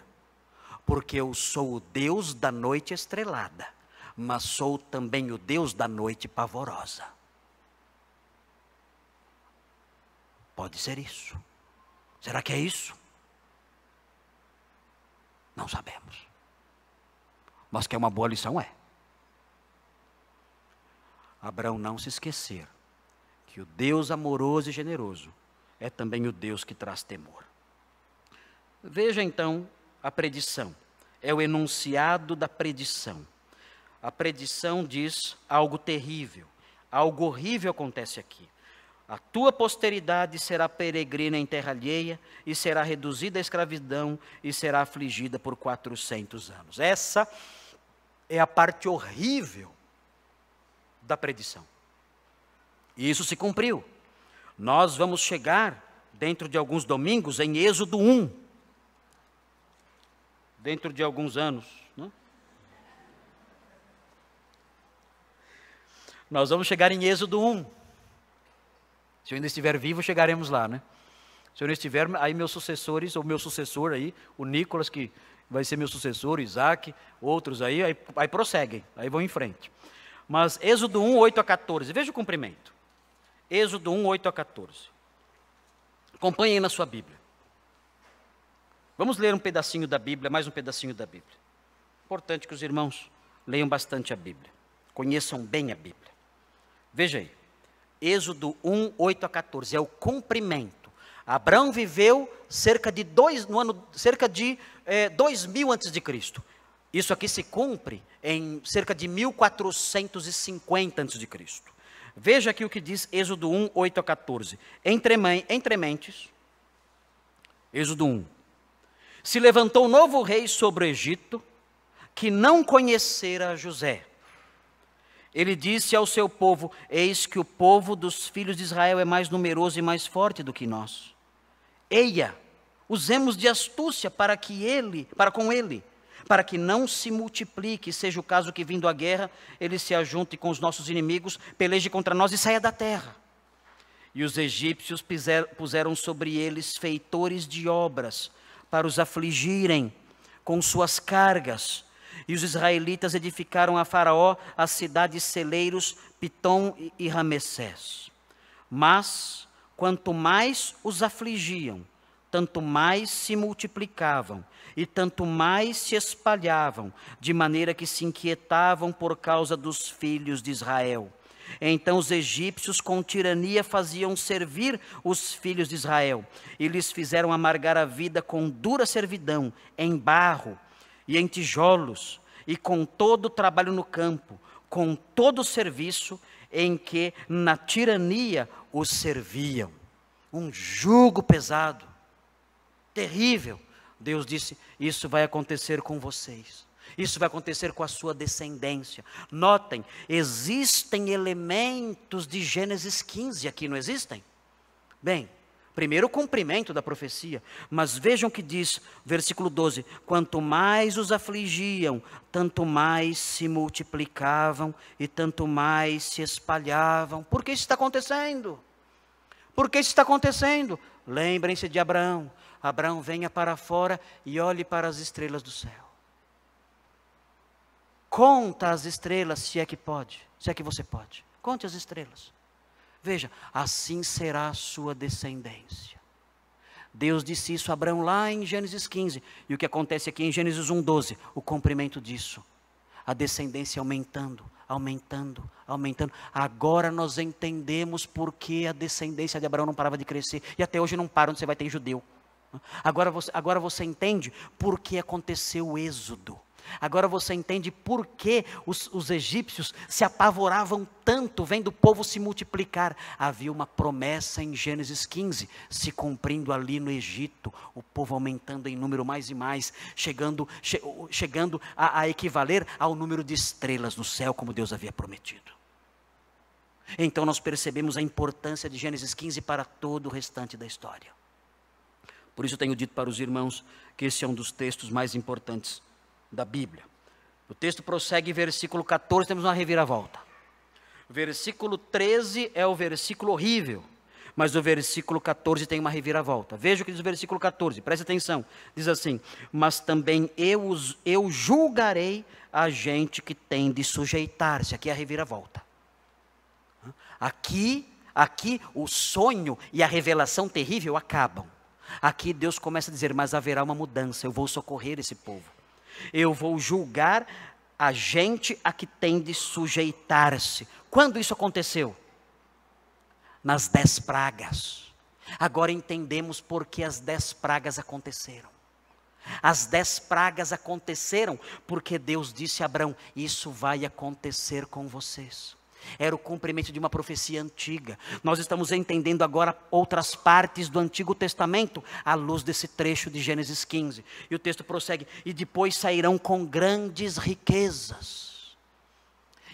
Porque eu sou o Deus da noite estrelada, mas sou também o Deus da noite pavorosa. Pode ser isso. Será que é isso? Não sabemos. Mas que é uma boa lição, é. Abraão não se esquecer que o Deus amoroso e generoso é também o Deus que traz temor. Veja então a predição. É o enunciado da predição. A predição diz algo terrível. Algo horrível acontece aqui. A tua posteridade será peregrina em terra alheia e será reduzida à escravidão e será afligida por 400 anos. Essa é a parte horrível da predição. E isso se cumpriu. Nós vamos chegar, dentro de alguns domingos, em Êxodo 1. Dentro de alguns anos, né? Nós vamos chegar em Êxodo 1. Se eu ainda estiver vivo, chegaremos lá, né? Se eu não estiver, aí meus sucessores, ou meu sucessor aí, o Nicolas, que vai ser meu sucessor, o Isaac, outros aí prosseguem, aí vão em frente. Mas Êxodo 1, 8 a 14, veja o cumprimento. Êxodo 1, 8 a 14. Acompanhem na sua Bíblia. Vamos ler um pedacinho da Bíblia, mais um pedacinho da Bíblia. Importante que os irmãos leiam bastante a Bíblia. Conheçam bem a Bíblia. Veja aí. Êxodo 1, 8 a 14, é o cumprimento. Abraão viveu cerca de 2000 antes de Cristo. Isso aqui se cumpre em cerca de 1450 antes de Cristo. Veja aqui o que diz Êxodo 1, 8 a 14. Entre mentes, Êxodo 1. Se levantou um novo rei sobre o Egito, que não conhecera José. Ele disse ao seu povo: eis que o povo dos filhos de Israel é mais numeroso e mais forte do que nós. Eia, usemos de astúcia para com ele, para que não se multiplique, seja o caso que vindo a guerra, ele se ajunte com os nossos inimigos, peleje contra nós e saia da terra. E os egípcios puseram sobre eles feitores de obras, para os afligirem com suas cargas. E os israelitas edificaram a Faraó as cidades celeiros Pitom e Ramessés. Mas, quanto mais os afligiam, tanto mais se multiplicavam e tanto mais se espalhavam, de maneira que se inquietavam por causa dos filhos de Israel. Então os egípcios com tirania faziam servir os filhos de Israel, e lhes fizeram amargar a vida com dura servidão, em barro e em tijolos, e com todo o trabalho no campo, com todo o serviço em que na tirania os serviam. Um jugo pesado, terrível. Deus disse: isso vai acontecer com vocês. Isso vai acontecer com a sua descendência. Notem, existem elementos de Gênesis 15 aqui, não existem? Bem, primeiro o cumprimento da profecia, mas vejam o que diz, versículo 12: quanto mais os afligiam, tanto mais se multiplicavam e tanto mais se espalhavam. Por que isso está acontecendo? Por que isso está acontecendo? Lembrem-se de Abraão. Abraão, venha para fora e olhe para as estrelas do céu. Conta as estrelas, se é que pode, se é que você pode. Conte as estrelas. Veja, assim será a sua descendência. Deus disse isso a Abraão lá em Gênesis 15. E o que acontece aqui em Gênesis 1:12, o cumprimento disso. A descendência aumentando, aumentando, aumentando. Agora nós entendemos por que a descendência de Abraão não parava de crescer. E até hoje não para, onde você vai ter judeu. Agora você entende por que aconteceu o êxodo. Agora você entende por que os egípcios se apavoravam tanto vendo o povo se multiplicar. Havia uma promessa em Gênesis 15, se cumprindo ali no Egito, o povo aumentando em número mais e mais, chegando a equivaler ao número de estrelas no céu, como Deus havia prometido. Então nós percebemos a importância de Gênesis 15 para todo o restante da história. Por isso eu tenho dito para os irmãos que esse é um dos textos mais importantes da Bíblia. O texto prossegue, versículo 14, temos uma reviravolta. Versículo 13 é o versículo horrível, mas o versículo 14 tem uma reviravolta. Veja o que diz o versículo 14, preste atenção. Diz assim: mas também eu julgarei a gente que tem de sujeitar-se. Aqui é a reviravolta. Aqui o sonho e a revelação terrível acabam. Aqui Deus começa a dizer, mas haverá uma mudança, eu vou socorrer esse povo. Eu vou julgar a gente a que tem de sujeitar-se. Quando isso aconteceu? Nas 10 pragas. Agora entendemos por que as 10 pragas aconteceram. As 10 pragas aconteceram porque Deus disse a Abraão, isso vai acontecer com vocês. Era o cumprimento de uma profecia antiga. Nós estamos entendendo agora outras partes do Antigo Testamento à luz desse trecho de Gênesis 15. E o texto prossegue, e depois sairão com grandes riquezas.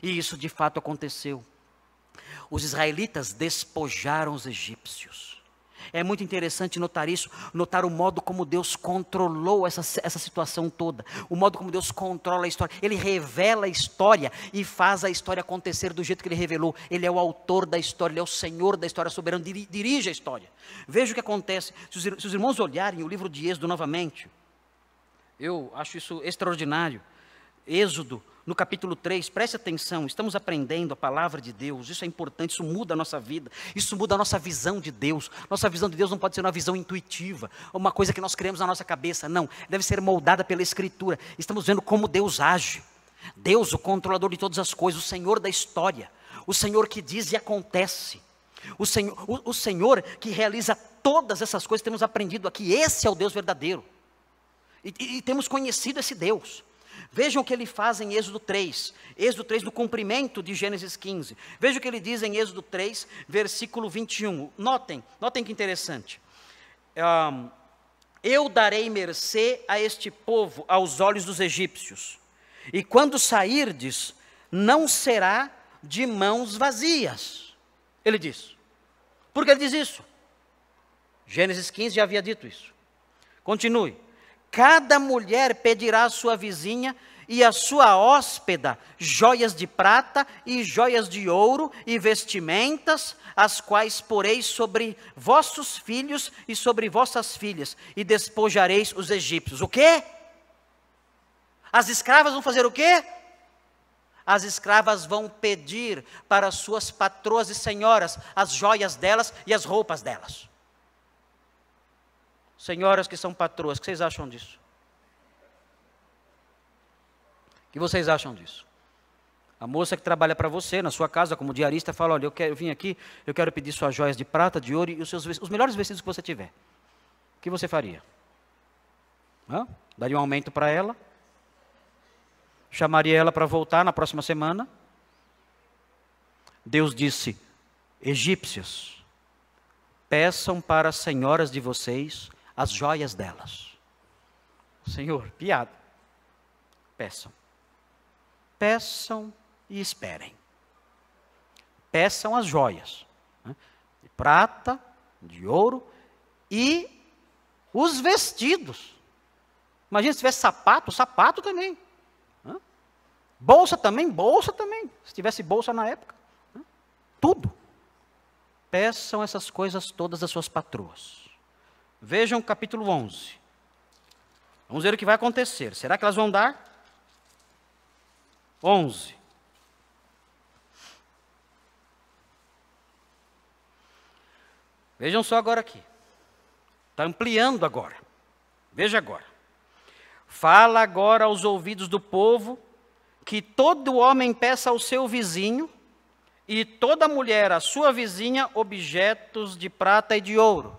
E isso de fato aconteceu. Os israelitas despojaram os egípcios. É muito interessante notar isso, notar o modo como Deus controlou essa situação toda, o modo como Deus controla a história. Ele revela a história e faz a história acontecer do jeito que Ele revelou. Ele é o autor da história, Ele é o Senhor da história, soberano, dirige a história. Veja o que acontece, se os irmãos olharem o livro de Êxodo novamente, eu acho isso extraordinário. Êxodo, no capítulo 3, preste atenção, estamos aprendendo a palavra de Deus, isso é importante, isso muda a nossa vida, isso muda a nossa visão de Deus. Nossa visão de Deus não pode ser uma visão intuitiva, uma coisa que nós criamos na nossa cabeça, não, deve ser moldada pela Escritura. Estamos vendo como Deus age, Deus, o controlador de todas as coisas, o Senhor da história, o Senhor que diz e acontece, o Senhor que realiza todas essas coisas. Temos aprendido aqui, esse é o Deus verdadeiro, e temos conhecido esse Deus. Vejam o que ele faz em Êxodo 3, no cumprimento de Gênesis 15. Veja o que ele diz em Êxodo 3, versículo 21. Notem que interessante. Eu darei mercê a este povo aos olhos dos egípcios, e quando sairdes, não será de mãos vazias. Ele diz. Por que ele diz isso? Gênesis 15 já havia dito isso. Continue. Cada mulher pedirá à sua vizinha e à sua hóspeda joias de prata e joias de ouro e vestimentas, as quais poreis sobre vossos filhos e sobre vossas filhas, e despojareis os egípcios. O quê? As escravas vão fazer o quê? As escravas vão pedir para suas patroas e senhoras as joias delas e as roupas delas. Senhoras que são patroas, o que vocês acham disso? O que vocês acham disso? A moça que trabalha para você, na sua casa, como diarista, fala, olha, eu vim aqui, eu quero pedir suas joias de prata, de ouro e os melhores vestidos que você tiver. O que você faria? Daria um aumento para ela? Chamaria ela para voltar na próxima semana? Deus disse, egípcios, peçam para as senhoras de vocês as joias delas. Senhor, piada. Peçam. Peçam e esperem. Peçam as joias, né? De prata, de ouro e os vestidos. Imagina se tivesse sapato, sapato também. Né? Bolsa também, bolsa também. Se tivesse bolsa na época. Né? Tudo. Peçam essas coisas todas das suas patroas. Vejam o capítulo 11. Vamos ver o que vai acontecer. Será que elas vão dar? 11. Vejam só agora aqui. Está ampliando agora. Veja agora. Fala agora aos ouvidos do povo que todo homem peça ao seu vizinho e toda mulher à sua vizinha objetos de prata e de ouro.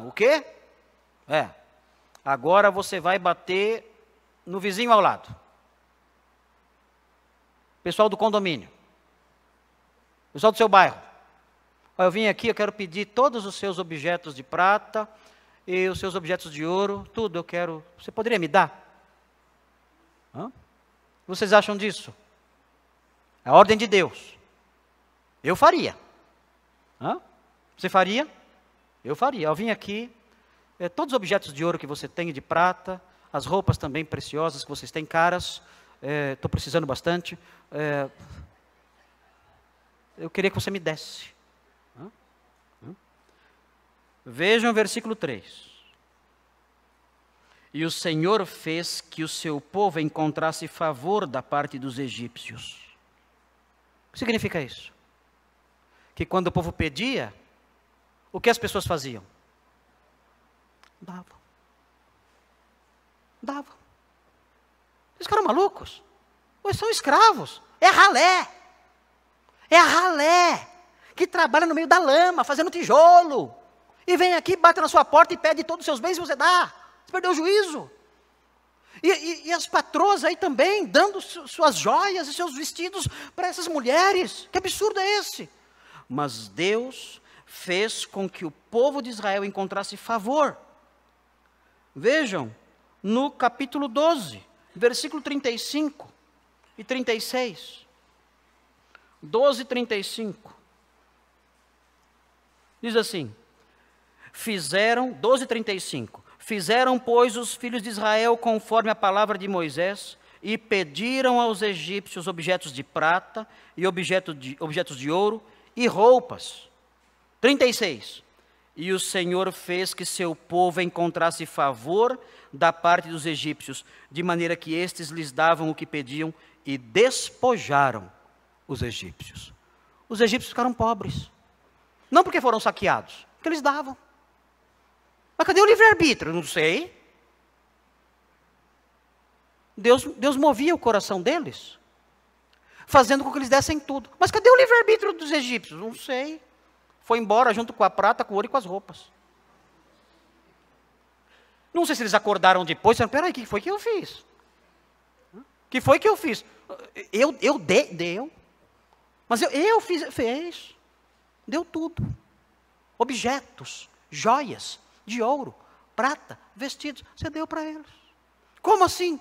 O quê? Agora você vai bater no vizinho ao lado. Pessoal do condomínio. Pessoal do seu bairro. Eu vim aqui, eu quero pedir todos os seus objetos de prata e os seus objetos de ouro, tudo eu quero. Você poderia me dar? Vocês acham disso? É a ordem de Deus. Eu faria. Você faria? Eu faria. Eu vim aqui, todos os objetos de ouro que você tem, de prata, as roupas também preciosas que vocês têm, caras, estou precisando bastante. Eu queria que você me desse. Vejam o versículo 3. E o Senhor fez que o seu povo encontrasse favor da parte dos egípcios. O que significa isso? Que quando o povo pedia, o que as pessoas faziam? Davam. Davam. Eles ficaram malucos. Eles são escravos. É ralé. É a ralé que trabalha no meio da lama, fazendo tijolo. E vem aqui, bate na sua porta e pede todos os seus bens e você dá. Você perdeu o juízo. E as patroas aí também, dando suas joias e seus vestidos para essas mulheres. Que absurdo é esse? Mas Deus fez com que o povo de Israel encontrasse favor. Vejam, no capítulo 12, versículo 35 e 36. 12, 35. Diz assim, 12:35. Fizeram, pois, os filhos de Israel conforme a palavra de Moisés e pediram aos egípcios objetos de prata e objetos de ouro e roupas. 36. E o Senhor fez que seu povo encontrasse favor da parte dos egípcios, de maneira que estes lhes davam o que pediam e despojaram os egípcios. Os egípcios ficaram pobres. Não porque foram saqueados, porque eles davam. Mas cadê o livre-arbítrio? Não sei. Deus movia o coração deles, fazendo com que eles dessem tudo. Mas cadê o livre-arbítrio dos egípcios? Não sei. Foi embora junto com a prata, com o ouro e com as roupas. Não sei se eles acordaram depois, disseram, peraí, o que foi que eu fiz? O que foi que eu fiz? Deu. Mas eu fiz. Deu tudo. Objetos, joias, de ouro, prata, vestidos, você deu para eles. Como assim?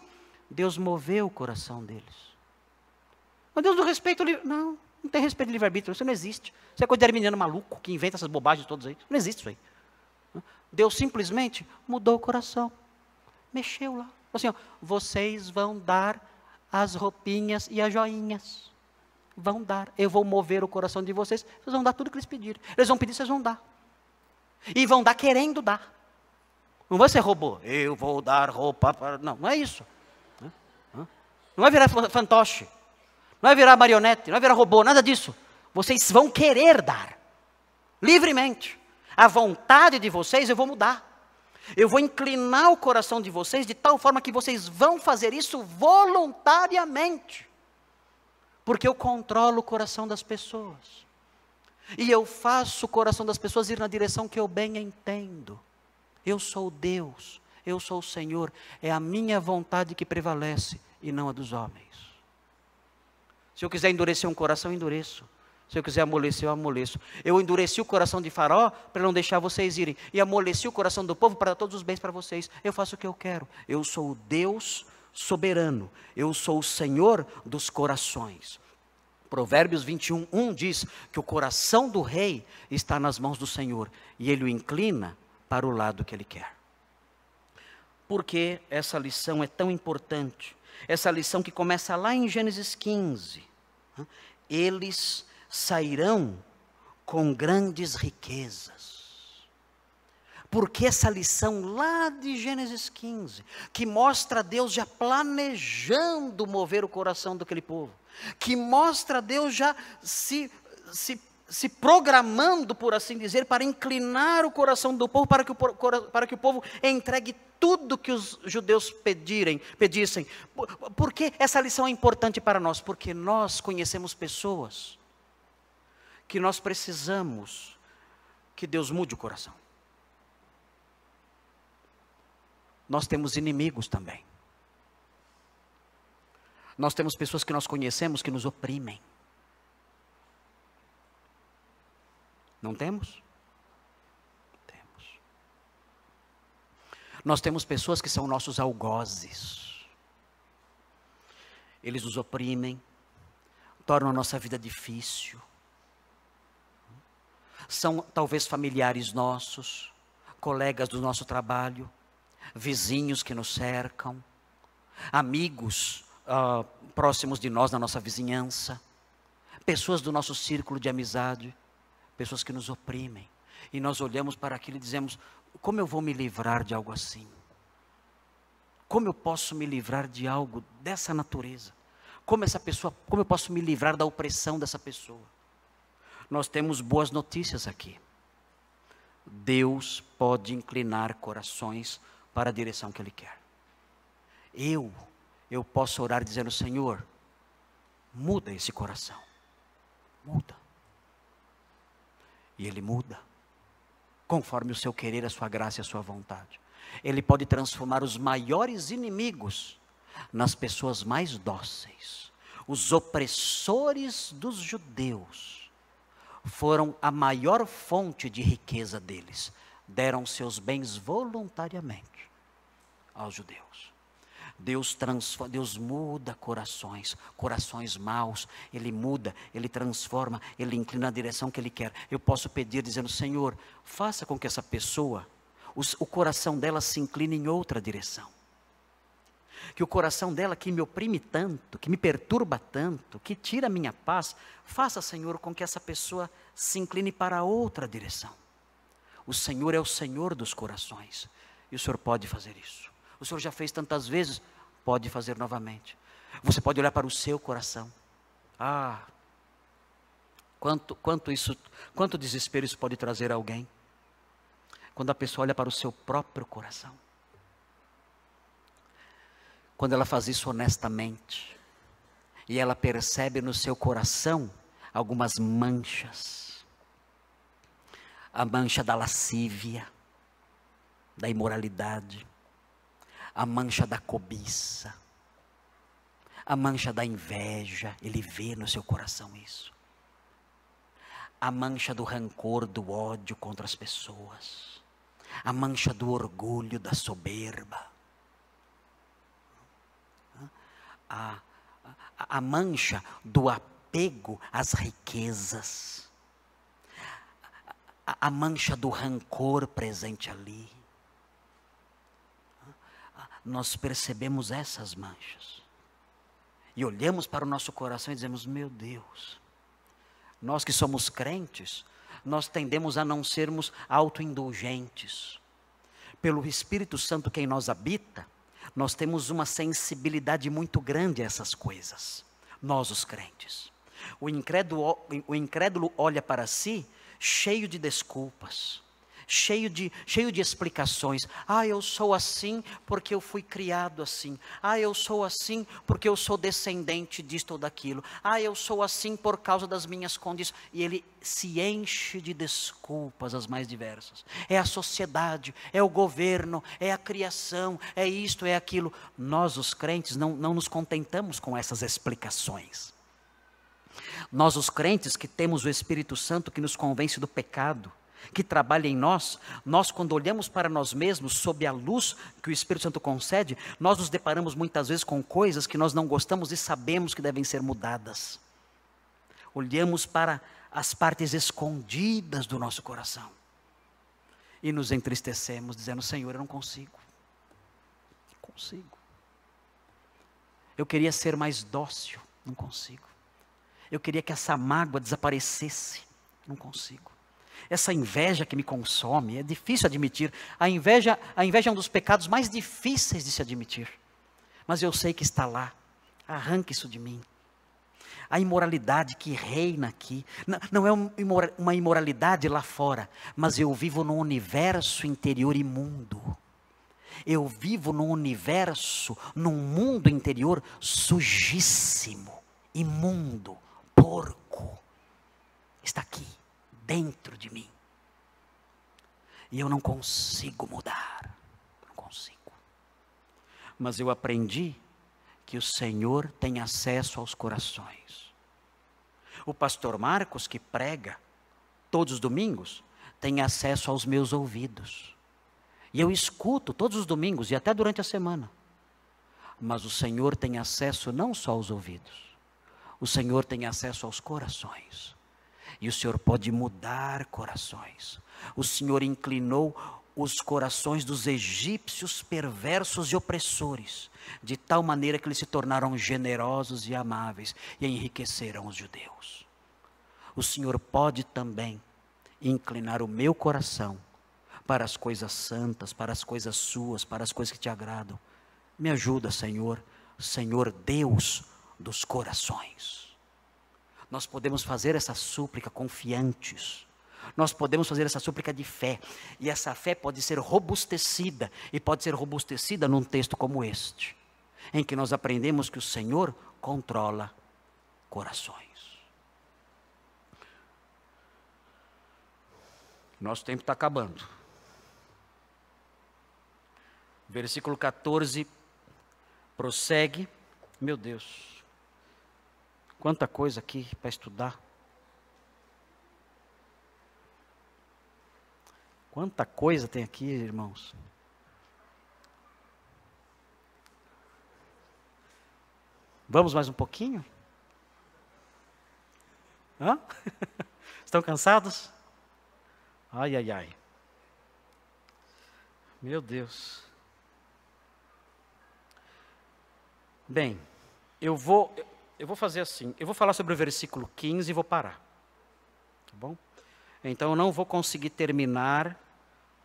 Deus moveu o coração deles. Mas Deus não respeita o livre-arbítrio. Não tem respeito de livre-arbítrio, isso não existe. Isso é coisa de arminiano maluco, que inventa essas bobagens todas aí. Não existe isso aí. Deus simplesmente mudou o coração. Mexeu lá. Assim, vocês vão dar as roupinhas e as joinhas. Vão dar. Eu vou mover o coração de vocês. Vocês vão dar tudo que eles pedirem. Eles vão pedir, vocês vão dar. E vão dar querendo dar. Não vai ser robô. Eu vou dar roupa para... Não é isso. Não vai virar fantoche. Não vai virar marionete. Não vai virar robô. Nada disso. Vocês vão querer dar. Livremente. A vontade de vocês eu vou mudar. Eu vou inclinar o coração de vocês de tal forma que vocês vão fazer isso voluntariamente. Porque eu controlo o coração das pessoas. E eu faço o coração das pessoas ir na direção que eu bem entendo. Eu sou Deus, eu sou o Senhor. É a minha vontade que prevalece e não a dos homens. Se eu quiser endurecer um coração, eu endureço. Se eu quiser amolecer, eu amoleço. Eu endureci o coração de Faraó para não deixar vocês irem. E amoleci o coração do povo para dar todos os bens para vocês. Eu faço o que eu quero. Eu sou o Deus soberano. Eu sou o Senhor dos corações. Provérbios 21:1 diz que o coração do rei está nas mãos do Senhor e ele o inclina para o lado que ele quer. Por que essa lição é tão importante? Essa lição que começa lá em Gênesis 15. Eles sairão com grandes riquezas. Porque essa lição lá de Gênesis 15, que mostra Deus já planejando mover o coração daquele povo, que mostra Deus já se programando, por assim dizer, para inclinar o coração do povo, para que o povo entregue tudo que os judeus pedissem. Por que essa lição é importante para nós? Porque nós conhecemos pessoas que nós precisamos que Deus mude o coração. Nós temos inimigos também. Nós temos pessoas que nós conhecemos que nos oprimem. Não temos? Temos. Nós temos pessoas que são nossos algozes. Eles nos oprimem, tornam a nossa vida difícil. São talvez familiares nossos, colegas do nosso trabalho, vizinhos que nos cercam, amigos próximos de nós na nossa vizinhança, pessoas do nosso círculo de amizade, pessoas que nos oprimem. E nós olhamos para aquilo e dizemos: como eu vou me livrar de algo assim? Como eu posso me livrar de algo dessa natureza? Como eu posso me livrar da opressão dessa pessoa? Nós temos boas notícias aqui. Deus pode inclinar corações para a direção que Ele quer. Eu posso orar dizendo: Senhor, muda esse coração. Muda. E Ele muda, conforme o seu querer, a sua graça e a sua vontade. Ele pode transformar os maiores inimigos nas pessoas mais dóceis. Os opressores dos judeus foram a maior fonte de riqueza deles. Deram seus bens voluntariamente aos judeus. Deus muda corações maus. Ele muda, Ele transforma, Ele inclina na direção que Ele quer. Eu posso pedir dizendo: Senhor, faça com que essa pessoa, o coração dela se incline em outra direção. Que o coração dela, que me oprime tanto, que me perturba tanto, que tira a minha paz, faça, Senhor, com que essa pessoa se incline para outra direção. O Senhor é o Senhor dos corações. E o Senhor pode fazer isso. O Senhor já fez tantas vezes, pode fazer novamente. Você pode olhar para o seu coração. Quanto desespero isso pode trazer a alguém. Quando a pessoa olha para o seu próprio coração. Quando ela faz isso honestamente. E ela percebe no seu coração algumas manchas. A mancha da lascívia, da imoralidade, a mancha da cobiça, a mancha da inveja. Ele vê no seu coração isso. A mancha do rancor, do ódio contra as pessoas, a mancha do orgulho, da soberba, a mancha do apego às riquezas, a mancha do rancor presente ali. Nós percebemos essas manchas e olhamos para o nosso coração e dizemos: meu Deus, nós que somos crentes, nós tendemos a não sermos autoindulgentes. Pelo Espírito Santo que em nós habita, nós temos uma sensibilidade muito grande a essas coisas. Nós, os crentes. O incrédulo olha para si cheio de desculpas, cheio de explicações. Eu sou assim porque eu fui criado assim. Eu sou assim porque eu sou descendente disto ou daquilo. Eu sou assim por causa das minhas condições. E ele se enche de desculpas as mais diversas. É a sociedade, é o governo, é a criação, é isto, é aquilo. Nós, os crentes, não nos contentamos com essas explicações. Nós, os crentes que temos o Espírito Santo que nos convence do pecado, que trabalha em nós, nós quando olhamos para nós mesmos, sob a luz que o Espírito Santo concede, nós nos deparamos muitas vezes com coisas que nós não gostamos e sabemos que devem ser mudadas. Olhamos para as partes escondidas do nosso coração e nos entristecemos, dizendo: Senhor, eu não consigo. Não consigo. Eu queria ser mais dócil, não consigo. Eu queria que essa mágoa desaparecesse, não consigo. Essa inveja que me consome, é difícil admitir. A inveja é um dos pecados mais difíceis de se admitir. Mas eu sei que está lá. Arranque isso de mim. A imoralidade que reina aqui, não é uma imoralidade lá fora, mas eu vivo num universo interior imundo. Eu vivo num universo, num mundo interior sujíssimo, imundo, porco. Está aqui, dentro de mim. E eu não consigo mudar. Não consigo. Mas eu aprendi que o Senhor tem acesso aos corações. O pastor Marcos, que prega todos os domingos, tem acesso aos meus ouvidos. E eu escuto todos os domingos e até durante a semana. Mas o Senhor tem acesso não só aos ouvidos. O Senhor tem acesso aos corações. E o Senhor pode mudar corações. O Senhor inclinou os corações dos egípcios perversos e opressores, de tal maneira que eles se tornaram generosos e amáveis e enriqueceram os judeus. O Senhor pode também inclinar o meu coração para as coisas santas, para as coisas suas, para as coisas que te agradam. Me ajuda, Senhor, Senhor Deus dos corações. Nós podemos fazer essa súplica confiantes. Nós podemos fazer essa súplica de fé. E essa fé pode ser robustecida. E pode ser robustecida num texto como este, em que nós aprendemos que o Senhor controla corações. Nosso tempo está acabando. Versículo 14 prossegue. Meu Deus, quanta coisa aqui para estudar. Quanta coisa tem aqui, irmãos. Vamos mais um pouquinho? Hã? Estão cansados? Ai, ai, ai. Meu Deus. Bem, eu vou fazer assim. Eu vou falar sobre o versículo 15 e vou parar. Tá bom? Então eu não vou conseguir terminar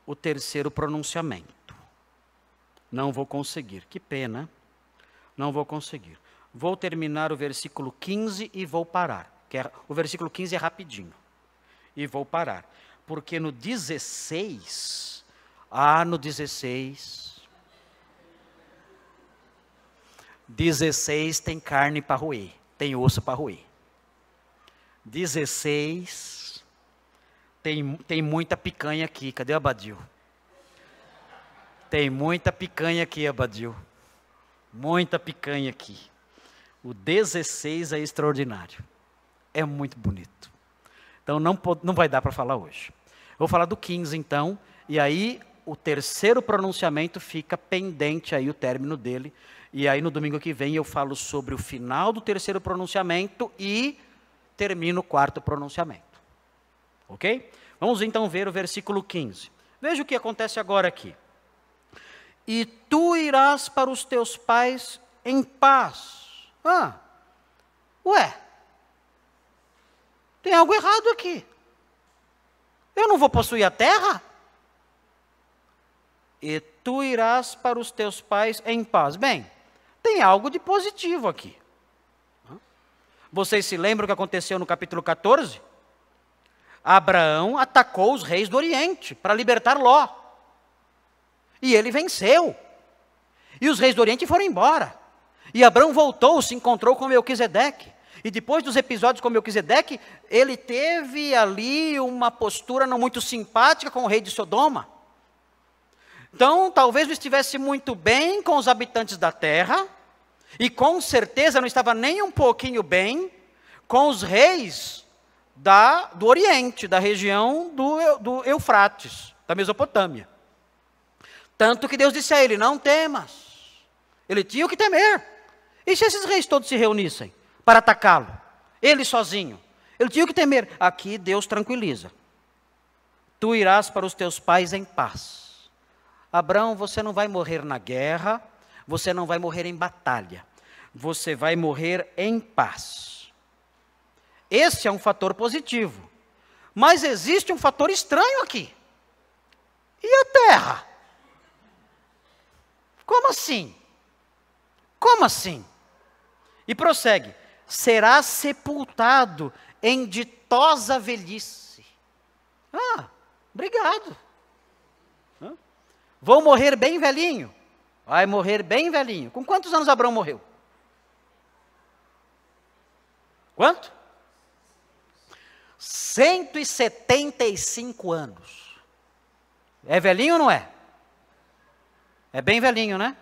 o terceiro pronunciamento. Não vou conseguir. Que pena. Não vou conseguir. Vou terminar o versículo 15 e vou parar. O versículo 15 é rapidinho. E vou parar. Porque no 16, no 16 tem carne para roer, tem osso para roer. 16, tem muita picanha aqui, cadê o Abadil? Tem muita picanha aqui, Abadil. Muita picanha aqui. O 16 é extraordinário, é muito bonito. Então não vai dar para falar hoje. Vou falar do 15 então, e aí o terceiro pronunciamento fica pendente aí o término dele. E aí no domingo que vem eu falo sobre o final do terceiro pronunciamento e termino o quarto pronunciamento. Ok? Vamos então ver o versículo 15. Veja o que acontece agora aqui. E tu irás para os teus pais em paz. Tem algo errado aqui. Eu não vou possuir a terra? E tu irás para os teus pais em paz. Bem, tem algo de positivo aqui. Vocês se lembram o que aconteceu no capítulo 14? Abraão atacou os reis do Oriente para libertar Ló. E ele venceu. E os reis do Oriente foram embora. E Abraão voltou, se encontrou com Melquisedeque. E depois dos episódios com Melquisedeque, ele teve ali uma postura não muito simpática com o rei de Sodoma. Então, talvez não estivesse muito bem com os habitantes da terra, e com certeza não estava nem um pouquinho bem com os reis do Oriente, da região do Eufrates, da Mesopotâmia. Tanto que Deus disse a ele, não temas. Ele tinha o que temer. E se esses reis todos se reunissem para atacá-lo? Ele sozinho. Ele tinha o que temer. Aqui Deus tranquiliza. Tu irás para os teus pais em paz. Abraão, você não vai morrer na guerra, você não vai morrer em batalha. Você vai morrer em paz. Esse é um fator positivo. Mas existe um fator estranho aqui. E a terra? Como assim? Como assim? E prossegue. Será sepultado em ditosa velhice. Obrigado. Vou morrer bem velhinho. Vai morrer bem velhinho. Com quantos anos Abraão morreu? Quanto? 175 anos. É velhinho ou não é? É bem velhinho, né?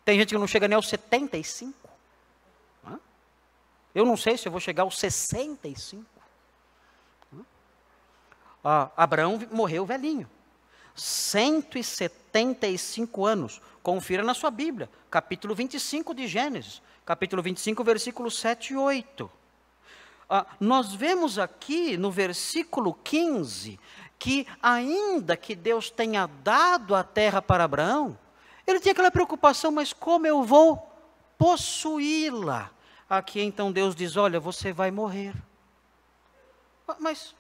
Tem gente que não chega nem aos 75. Eu não sei se eu vou chegar aos 65. Abraão morreu velhinho. 175 anos. Confira na sua Bíblia. Capítulo 25 de Gênesis. Capítulo 25, versículos 7 e 8. Nós vemos aqui no versículo 15 que ainda que Deus tenha dado a terra para Abraão, ele tinha aquela preocupação, mas como eu vou possuí-la? Aqui então Deus diz, olha, você vai morrer. Mas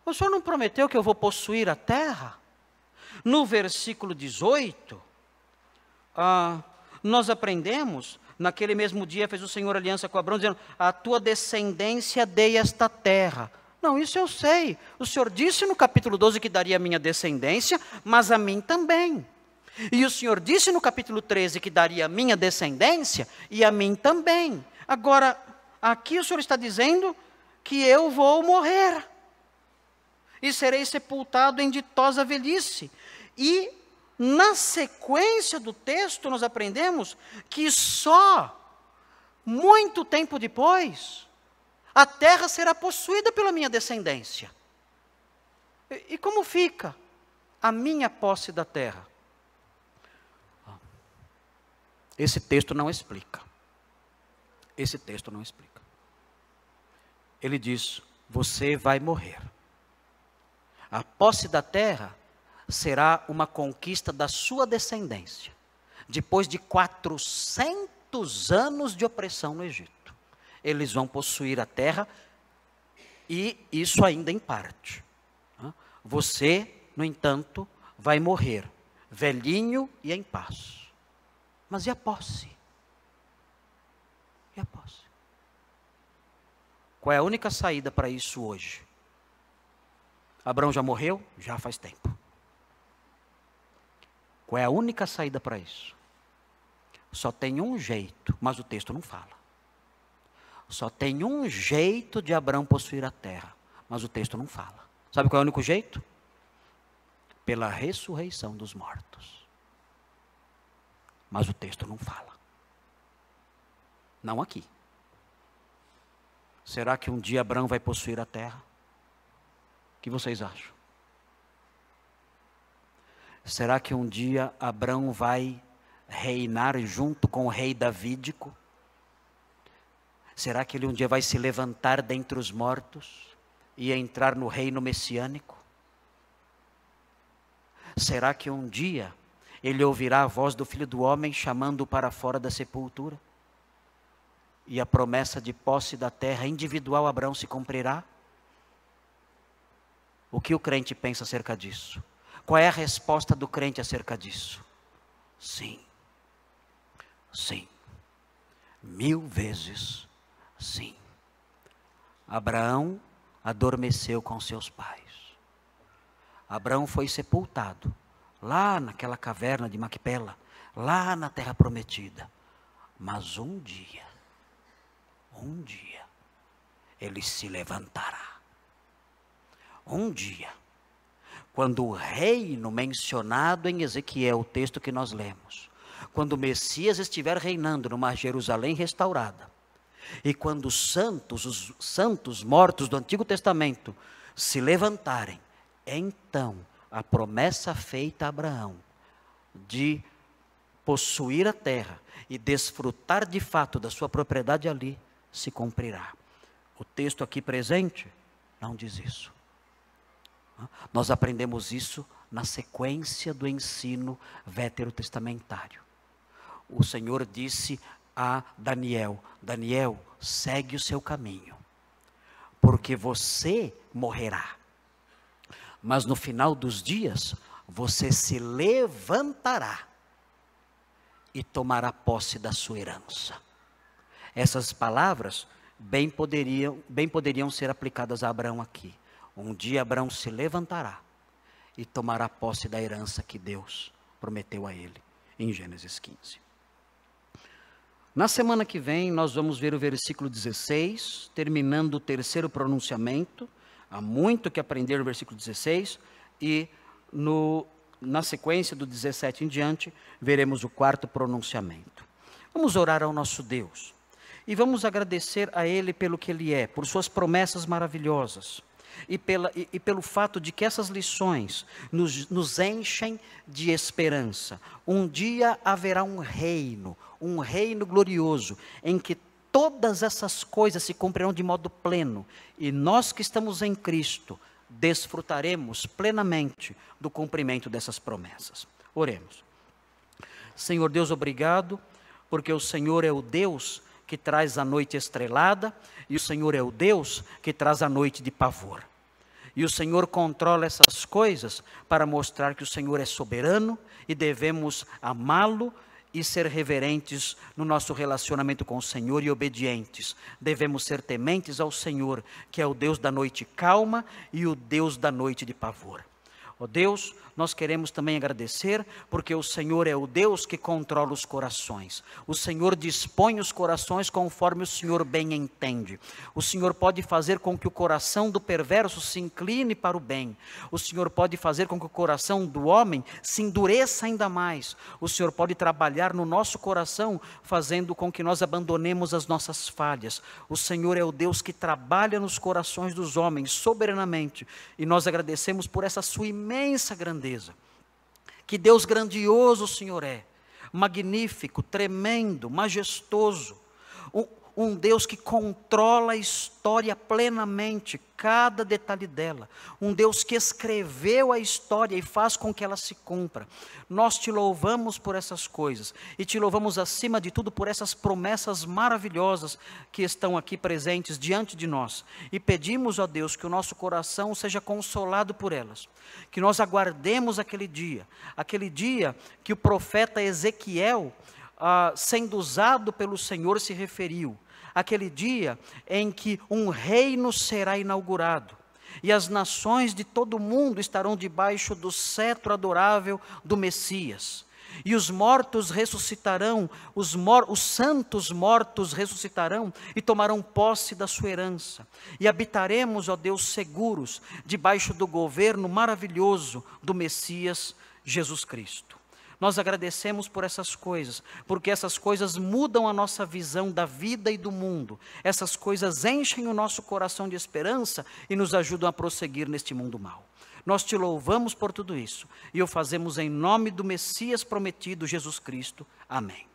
o Senhor não prometeu que eu vou possuir a terra? No versículo 18, nós aprendemos, naquele mesmo dia fez o Senhor aliança com Abraão, dizendo, a tua descendência dei esta terra. Não, isso eu sei. O Senhor disse no capítulo 12 que daria a minha descendência, mas a mim também. E o Senhor disse no capítulo 13 que daria a minha descendência e a mim também. Agora, aqui o Senhor está dizendo que eu vou morrer. E serei sepultado em ditosa velhice. E na sequência do texto nós aprendemos que só muito tempo depois a terra será possuída pela minha descendência. E como fica a minha posse da terra? Esse texto não explica. Esse texto não explica. Ele diz, você vai morrer. A posse da terra será uma conquista da sua descendência, depois de 400 anos de opressão no Egito. Eles vão possuir a terra, e isso ainda em parte. Você, no entanto, vai morrer, velhinho e em paz. Mas e a posse? E a posse? Qual é a única saída para isso hoje? Abraão já morreu? Já faz tempo. Qual é a única saída para isso? Só tem um jeito, mas o texto não fala. Só tem um jeito de Abraão possuir a terra, mas o texto não fala. Sabe qual é o único jeito? Pela ressurreição dos mortos. Mas o texto não fala. Não aqui. Será que um dia Abraão vai possuir a terra? O que vocês acham? Será que um dia Abraão vai reinar junto com o rei davídico? Será que ele um dia vai se levantar dentre os mortos e entrar no reino messiânico? Será que um dia ele ouvirá a voz do Filho do Homem chamando-o para fora da sepultura? E a promessa de posse da terra individual Abraão se cumprirá? O que o crente pensa acerca disso? Qual é a resposta do crente acerca disso? Sim. Sim. 1000 vezes sim. Abraão adormeceu com seus pais. Abraão foi sepultado lá naquela caverna de Macpela, lá na terra prometida. Mas um dia, ele se levantará. Um dia, quando o reino mencionado em Ezequiel, o texto que nós lemos, quando o Messias estiver reinando numa Jerusalém restaurada, E quando os santos mortos do Antigo Testamento se levantarem, então a promessa feita a Abraão de possuir a terra e desfrutar de fato da sua propriedade ali, se cumprirá. O texto aqui presente não diz isso. Nós aprendemos isso na sequência do ensino veterotestamentário. O Senhor disse a Daniel: Daniel, segue o seu caminho, porque você morrerá, mas no final dos dias você se levantará e tomará posse da sua herança. Essas palavras bem poderiam ser aplicadas a Abraão aqui. Um dia Abraão se levantará e tomará posse da herança que Deus prometeu a ele, em Gênesis 15. Na semana que vem nós vamos ver o versículo 16, terminando o terceiro pronunciamento. Há muito que aprender no versículo 16, e na sequência do 17 em diante, veremos o quarto pronunciamento. Vamos orar ao nosso Deus, e vamos agradecer a Ele pelo que Ele é, por suas promessas maravilhosas, e pelo fato de que essas lições nos enchem de esperança. Um dia haverá um reino glorioso, em que todas essas coisas se cumprirão de modo pleno, e nós que estamos em Cristo, desfrutaremos plenamente do cumprimento dessas promessas. Oremos. Senhor Deus, obrigado, porque o Senhor é o Deus que traz a noite estrelada, e o Senhor é o Deus que traz a noite de pavor. E o Senhor controla essas coisas para mostrar que o Senhor é soberano e devemos amá-lo e ser reverentes no nosso relacionamento com o Senhor e obedientes. Devemos ser tementes ao Senhor, que é o Deus da noite calma e o Deus da noite de pavor. Ó Deus, nós queremos também agradecer, porque o Senhor é o Deus que controla os corações. O Senhor dispõe os corações conforme o Senhor bem entende. O Senhor pode fazer com que o coração do perverso se incline para o bem. O Senhor pode fazer com que o coração do homem se endureça ainda mais. O Senhor pode trabalhar no nosso coração, fazendo com que nós abandonemos as nossas falhas. O Senhor é o Deus que trabalha nos corações dos homens soberanamente, e nós agradecemos por essa sua imensa grandeza. Que Deus grandioso o Senhor é, magnífico, tremendo, majestoso, um Deus que controla a história plenamente, cada detalhe dela, um Deus que escreveu a história e faz com que ela se cumpra. Nós te louvamos por essas coisas, e te louvamos acima de tudo por essas promessas maravilhosas que estão aqui presentes diante de nós, e pedimos a Deus que o nosso coração seja consolado por elas, que nós aguardemos aquele dia que o profeta Ezequiel, sendo usado pelo Senhor, se referiu, aquele dia em que um reino será inaugurado, e as nações de todo o mundo estarão debaixo do cetro adorável do Messias, e os mortos ressuscitarão, os santos mortos ressuscitarão e tomarão posse da sua herança, e habitaremos, ó Deus, seguros, debaixo do governo maravilhoso do Messias Jesus Cristo. Nós agradecemos por essas coisas, porque essas coisas mudam a nossa visão da vida e do mundo. Essas coisas enchem o nosso coração de esperança e nos ajudam a prosseguir neste mundo mau. Nós te louvamos por tudo isso, e o fazemos em nome do Messias prometido, Jesus Cristo. Amém.